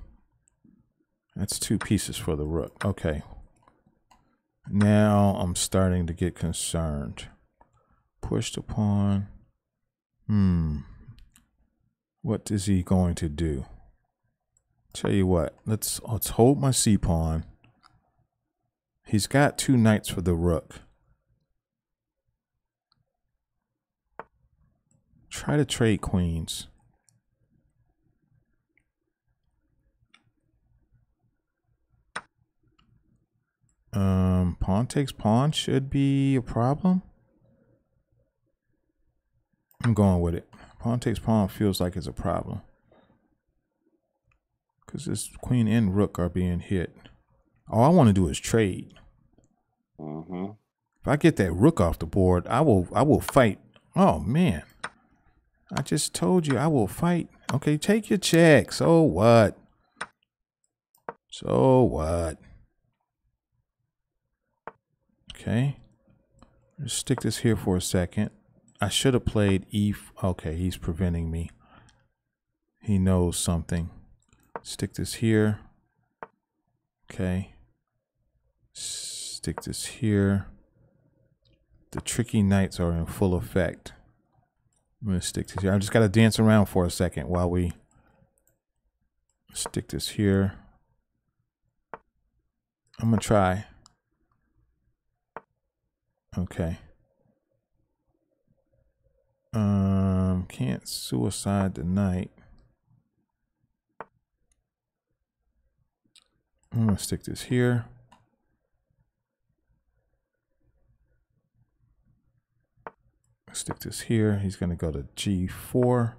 That's 2 pieces for the rook. Okay. Now I'm starting to get concerned. Push the pawn. What is he going to do? Tell you what, let's hold my C pawn. He's got 2 knights for the rook. Try to trade queens. Pawn takes pawn should be a problem. I'm going with it. Pawn takes pawn feels like it's a problem. Because this queen and rook are being hit. All I want to do is trade. If I get that rook off the board, I will fight. Oh man. I just told you I will fight. Okay, take your check. So what? So what? Okay. Let's stick this here for a second. I should have played E. Okay, he's preventing me. He knows something. Stick this here. Okay. Stick this here. The tricky knights are in full effect. I'm going to stick this here. I just got to dance around for a second while we stick this here. I'm going to try. Okay. Can't suicide the knight. I'm going to stick this here. Stick this here. He's going to go to G4.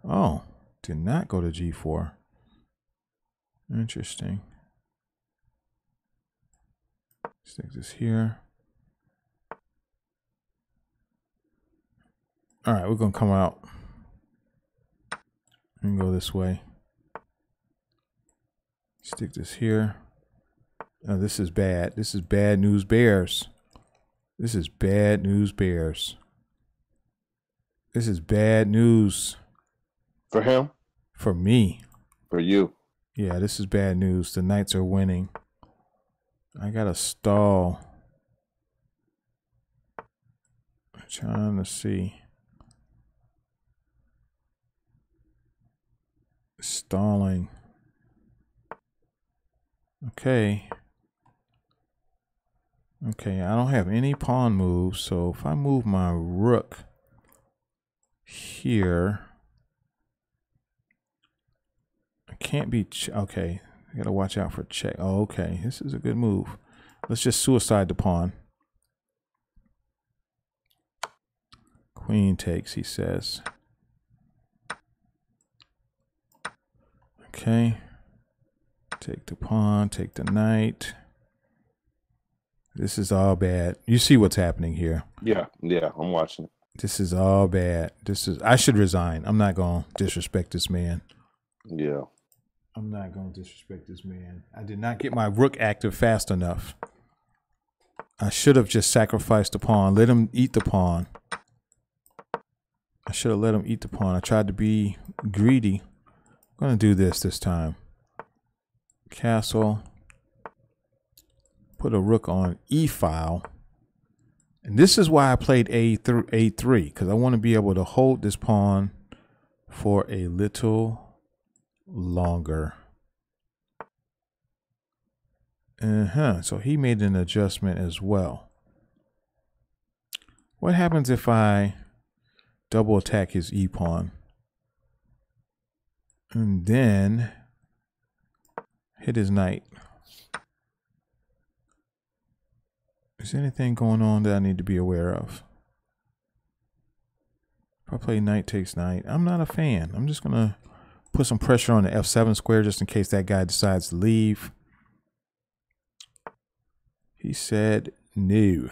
Oh, did not go to G4. Interesting. Stick this here. All right, we're going to come out and go this way. Stick this here. Oh, this is bad. This is bad news bears. This is bad news bears. This is bad news. For him? For me. For you. Yeah, this is bad news. The knights are winning. I got to stall. Trying to see. Stalling. Okay. Okay, I don't have any pawn moves, so if I move my rook here, I can't be, okay, I gotta watch out for check. Oh, okay, this is a good move. Let's just suicide the pawn. Queen takes, he says. Okay, take the pawn, take the knight. This is all bad. You see what's happening here. Yeah, I'm watching it. This is all bad. I should resign. I'm not going to disrespect this man. Yeah. I'm not going to disrespect this man. I did not get my rook active fast enough. I should have just sacrificed the pawn. Let him eat the pawn. I should have let him eat the pawn. I tried to be greedy. I'm going to do this time. Castle. Put a rook on e-file. And this is why I played a3, because I want to be able to hold this pawn for a little longer. So he made an adjustment as well. What happens if I double attack his e-pawn? And then hit his knight. Is there anything going on that I need to be aware of? If I play knight takes knight, I'm not a fan. I'm just going to put some pressure on the f7 square just in case that guy decides to leave. He said no.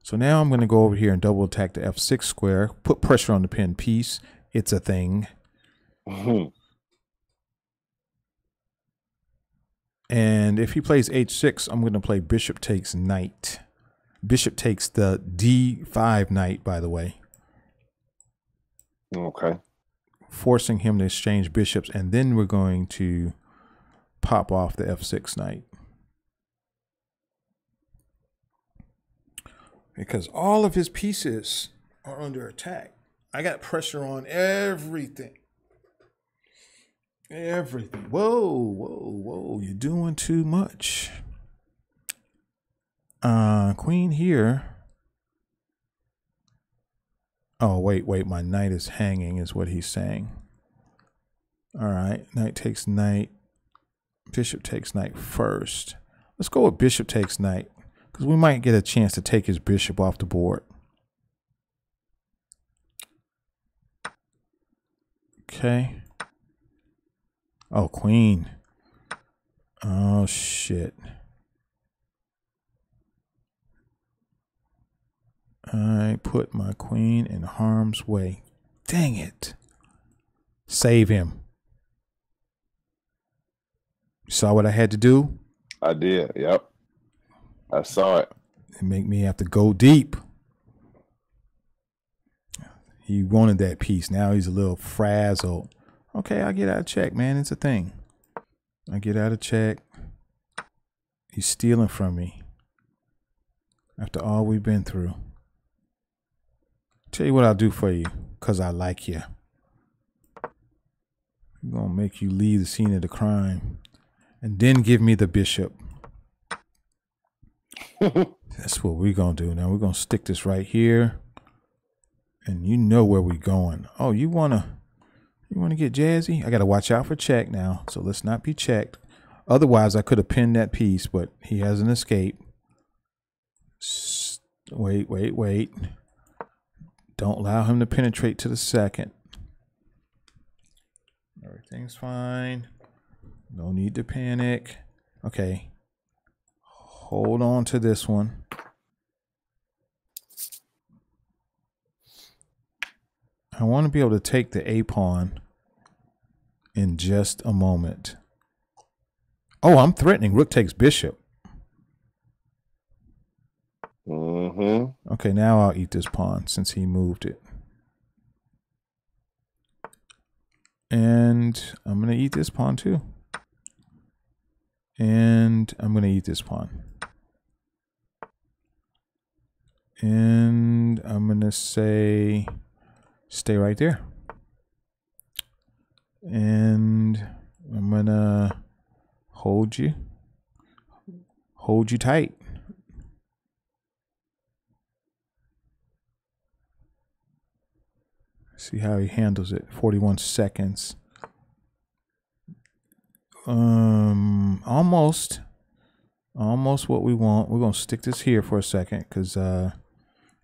So now I'm going to go over here and double attack the f6 square, put pressure on the pinned piece. It's a thing. And if he plays h6, I'm going to play bishop takes knight. Bishop takes the d5 knight, by the way. Okay. Forcing him to exchange bishops, and then we're going to pop off the f6 knight. Because all of his pieces are under attack. I got pressure on everything. Everything. Whoa. You're doing too much. Queen here. Oh, wait. My knight is hanging is what he's saying. All right. Knight takes knight. Bishop takes knight first. Let's go with bishop takes knight, because we might get a chance to take his bishop off the board. Okay. Oh, queen. Oh, shit. I put my queen in harm's way. Dang it. Save him. You saw what I had to do? I did, yep. I saw it. It made me have to go deep. He wanted that piece. Now he's a little frazzled. Okay, I get out of check, man. It's a thing. I get out of check. He's stealing from me. After all we've been through. Tell you what I'll do for you, because I like you. I'm going to make you leave the scene of the crime. And then give me the bishop. That's what we're going to do. Now we're going to stick this right here. And you know where we're going. Oh, you want to get jazzy? I got to watch out for check now. So let's not be checked. Otherwise, I could have pinned that piece, but he has an escape. Wait. Don't allow him to penetrate to the second. Everything's fine. No need to panic. Okay. Hold on to this one. I want to be able to take the A pawn in just a moment. Oh, I'm threatening. Rook takes bishop. Okay, now I'll eat this pawn since he moved it. And I'm going to eat this pawn too. And I'm going to eat this pawn. And I'm I'm going to say stay right there. And I'm going to hold you tight. See how he handles it. 41 seconds. Almost what we want. We're going to stick this here for a second because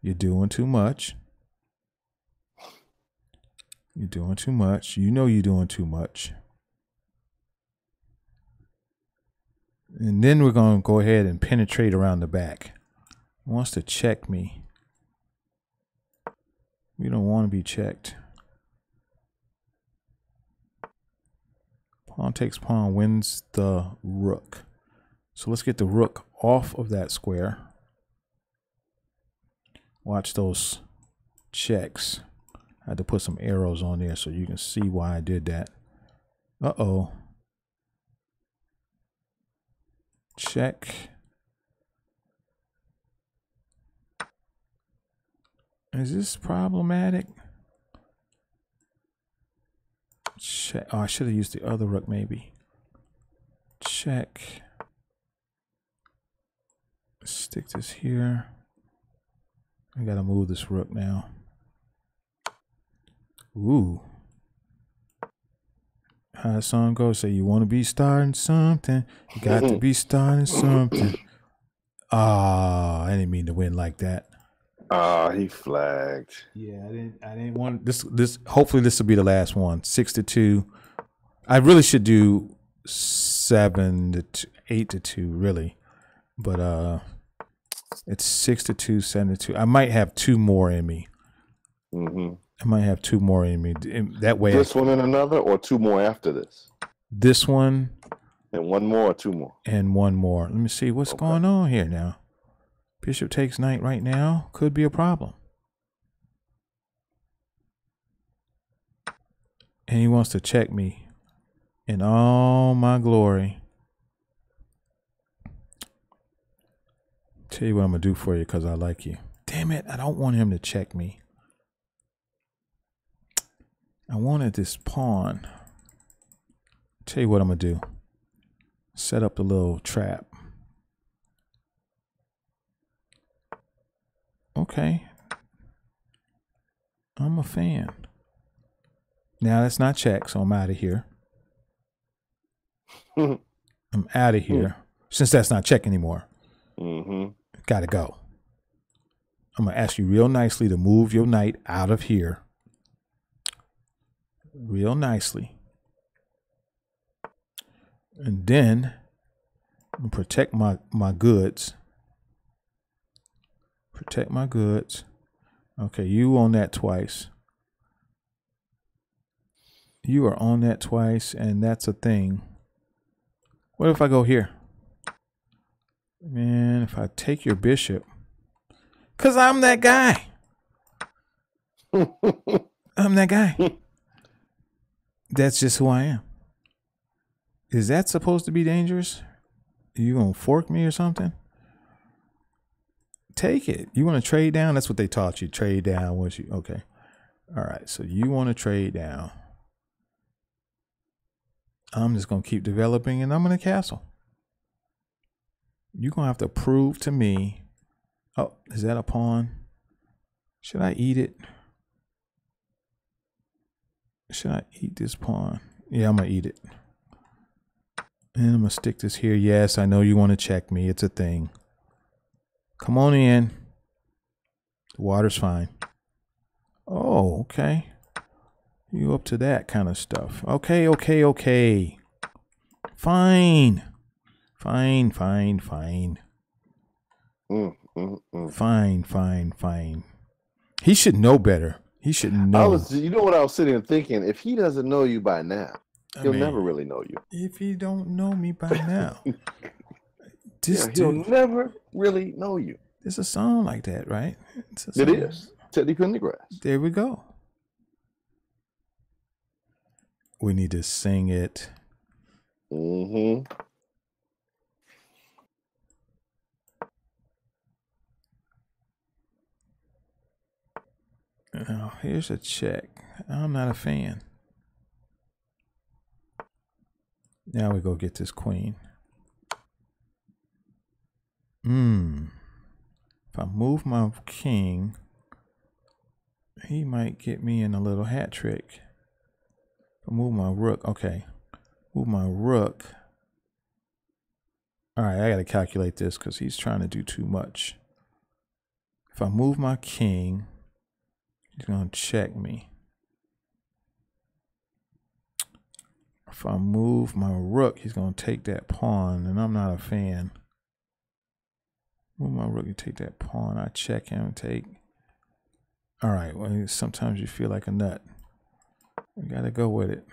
you're doing too much. You're doing too much. You know you're doing too much. And then we're going to go ahead and penetrate around the back. He wants to check me. We don't want to be checked. Pawn takes pawn, wins the rook. So let's get the rook off of that square. Watch those checks. I had to put some arrows on there so you can see why I did that. Uh-oh. Check. Is this problematic? Check. Oh, I should have used the other rook maybe. Check. Stick this here. I gotta move this rook now. Ooh. How the song goes, say you want to be starting something. You got to be starting something. Ah, I didn't mean to win like that. Ah, he flagged. Yeah, I didn't want this. Hopefully this will be the last one. 6-2. I really should do 7-2, 8-2, really. But it's 6-2, 7-2. I might have 2 more in me. I might have 2 more in me. That way. This one and another, or 2 more after this? This one. And 1 more or 2 more? And 1 more. Let me see what's going on here now. Bishop takes knight right now. Could be a problem. And he wants to check me in all my glory. Tell you what I'm going to do for you because I like you. Damn it. I don't want him to check me. I wanted this pawn. Tell you what I'm going to do. Set up the little trap. Okay. I'm a fan. Now that's not check, so I'm out of here. I'm out of here. Since that's not check anymore. Gotta go. I'm going to ask you real nicely to move your knight out of here. Real nicely. And then I'm protect my goods. Protect my goods. Okay, you on that twice. You are on that twice, and that's a thing. What if I go here? Man, if I take your bishop. Because I'm that guy. I'm that guy. That's just who I am. Is that supposed to be dangerous? Are you going to fork me or something? Take it. You want to trade down? That's what they taught you. Trade down. Once you okay. All right. So you want to trade down. I'm just going to keep developing and I'm going to castle. You're going to have to prove to me. Oh, is that a pawn? Should I eat it? Should I eat this pawn? Yeah, I'm going to eat it. And I'm going to stick this here. Yes, I know you want to check me. It's a thing. Come on in. The water's fine. Oh, okay. You up to that kind of stuff. Okay, okay, okay. Fine. Fine, fine, fine. Fine, fine, fine. He should know better. He should know. You know what I was sitting and thinking? If he doesn't know you by now, he'll never really know you. If he don't know me by now. He'll never really know you. There's a song like that, right? It is. Teddy Pendergrass. There we go. We need to sing it. Now, here's a check. I'm not a fan. Now we go get this queen. If I move my king, he might get me in a little hat trick. If I move my rook, okay. Move my rook. All right, I got to calculate this because he's trying to do too much. If I move my king, he's going to check me. If I move my rook, he's going to take that pawn, and I'm not a fan. Move my rook, you take that pawn. I check him, take. All right, well, sometimes you feel like a nut. We got to go with it.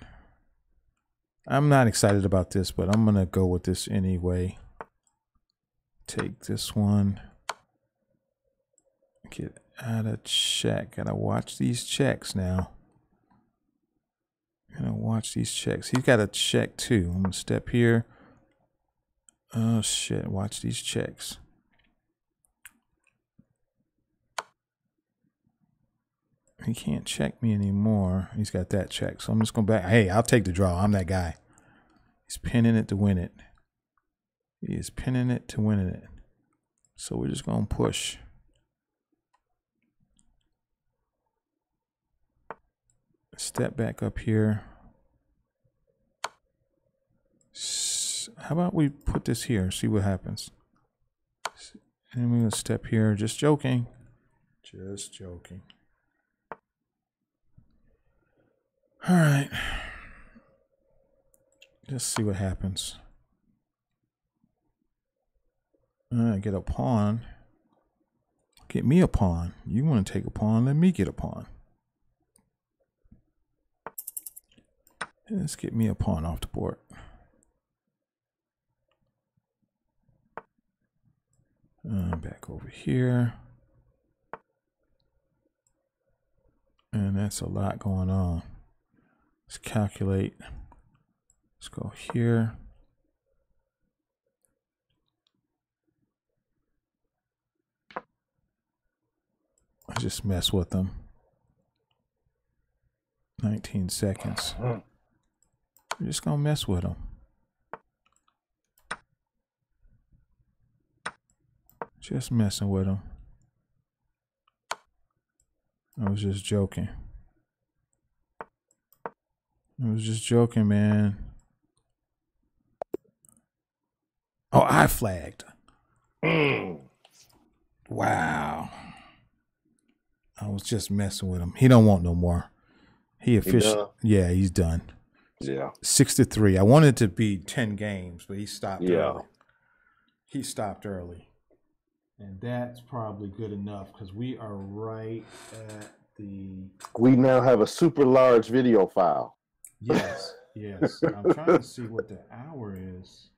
I'm not excited about this, but I'm going to go with this anyway. Take this one. Get out of check. Gotta watch these checks now. Gotta watch these checks. He's got a check too. I'm gonna step here. Oh shit, watch these checks. He can't check me anymore. He's got that check. So I'm just going back. Hey, I'll take the draw. I'm that guy. He's pinning it to win it. He is pinning it to win it. So we're just going to push. Step back up here. How about we put this here, see what happens. And we're going to step here. Just joking. Just joking. All right. Just see what happens. Get a pawn. Get me a pawn. You want to take a pawn? Let me get a pawn. Let's get me a pawn off the board. Back over here. And that's a lot going on. Let's calculate. Let's go here. I just mess with them. 19 seconds. We're just gonna mess with them. Just messing with them. I was just joking. I was just joking, man. Oh, I flagged. Wow. I was just messing with him. He don't want no more. He officially, yeah, he's done. Yeah. 6-3. I wanted it to be 10 games, but he stopped early. He stopped early. And that's probably good enough because we are right at the... We now have a super large video file. Yes, yes. I'm trying to see what the hour is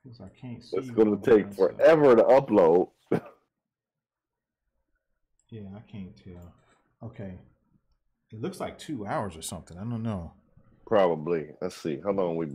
because I can't see. It's going to take forever to upload. Yeah, I can't tell. Okay. It looks like 2 hours or something. I don't know. Probably. Let's see. How long we been?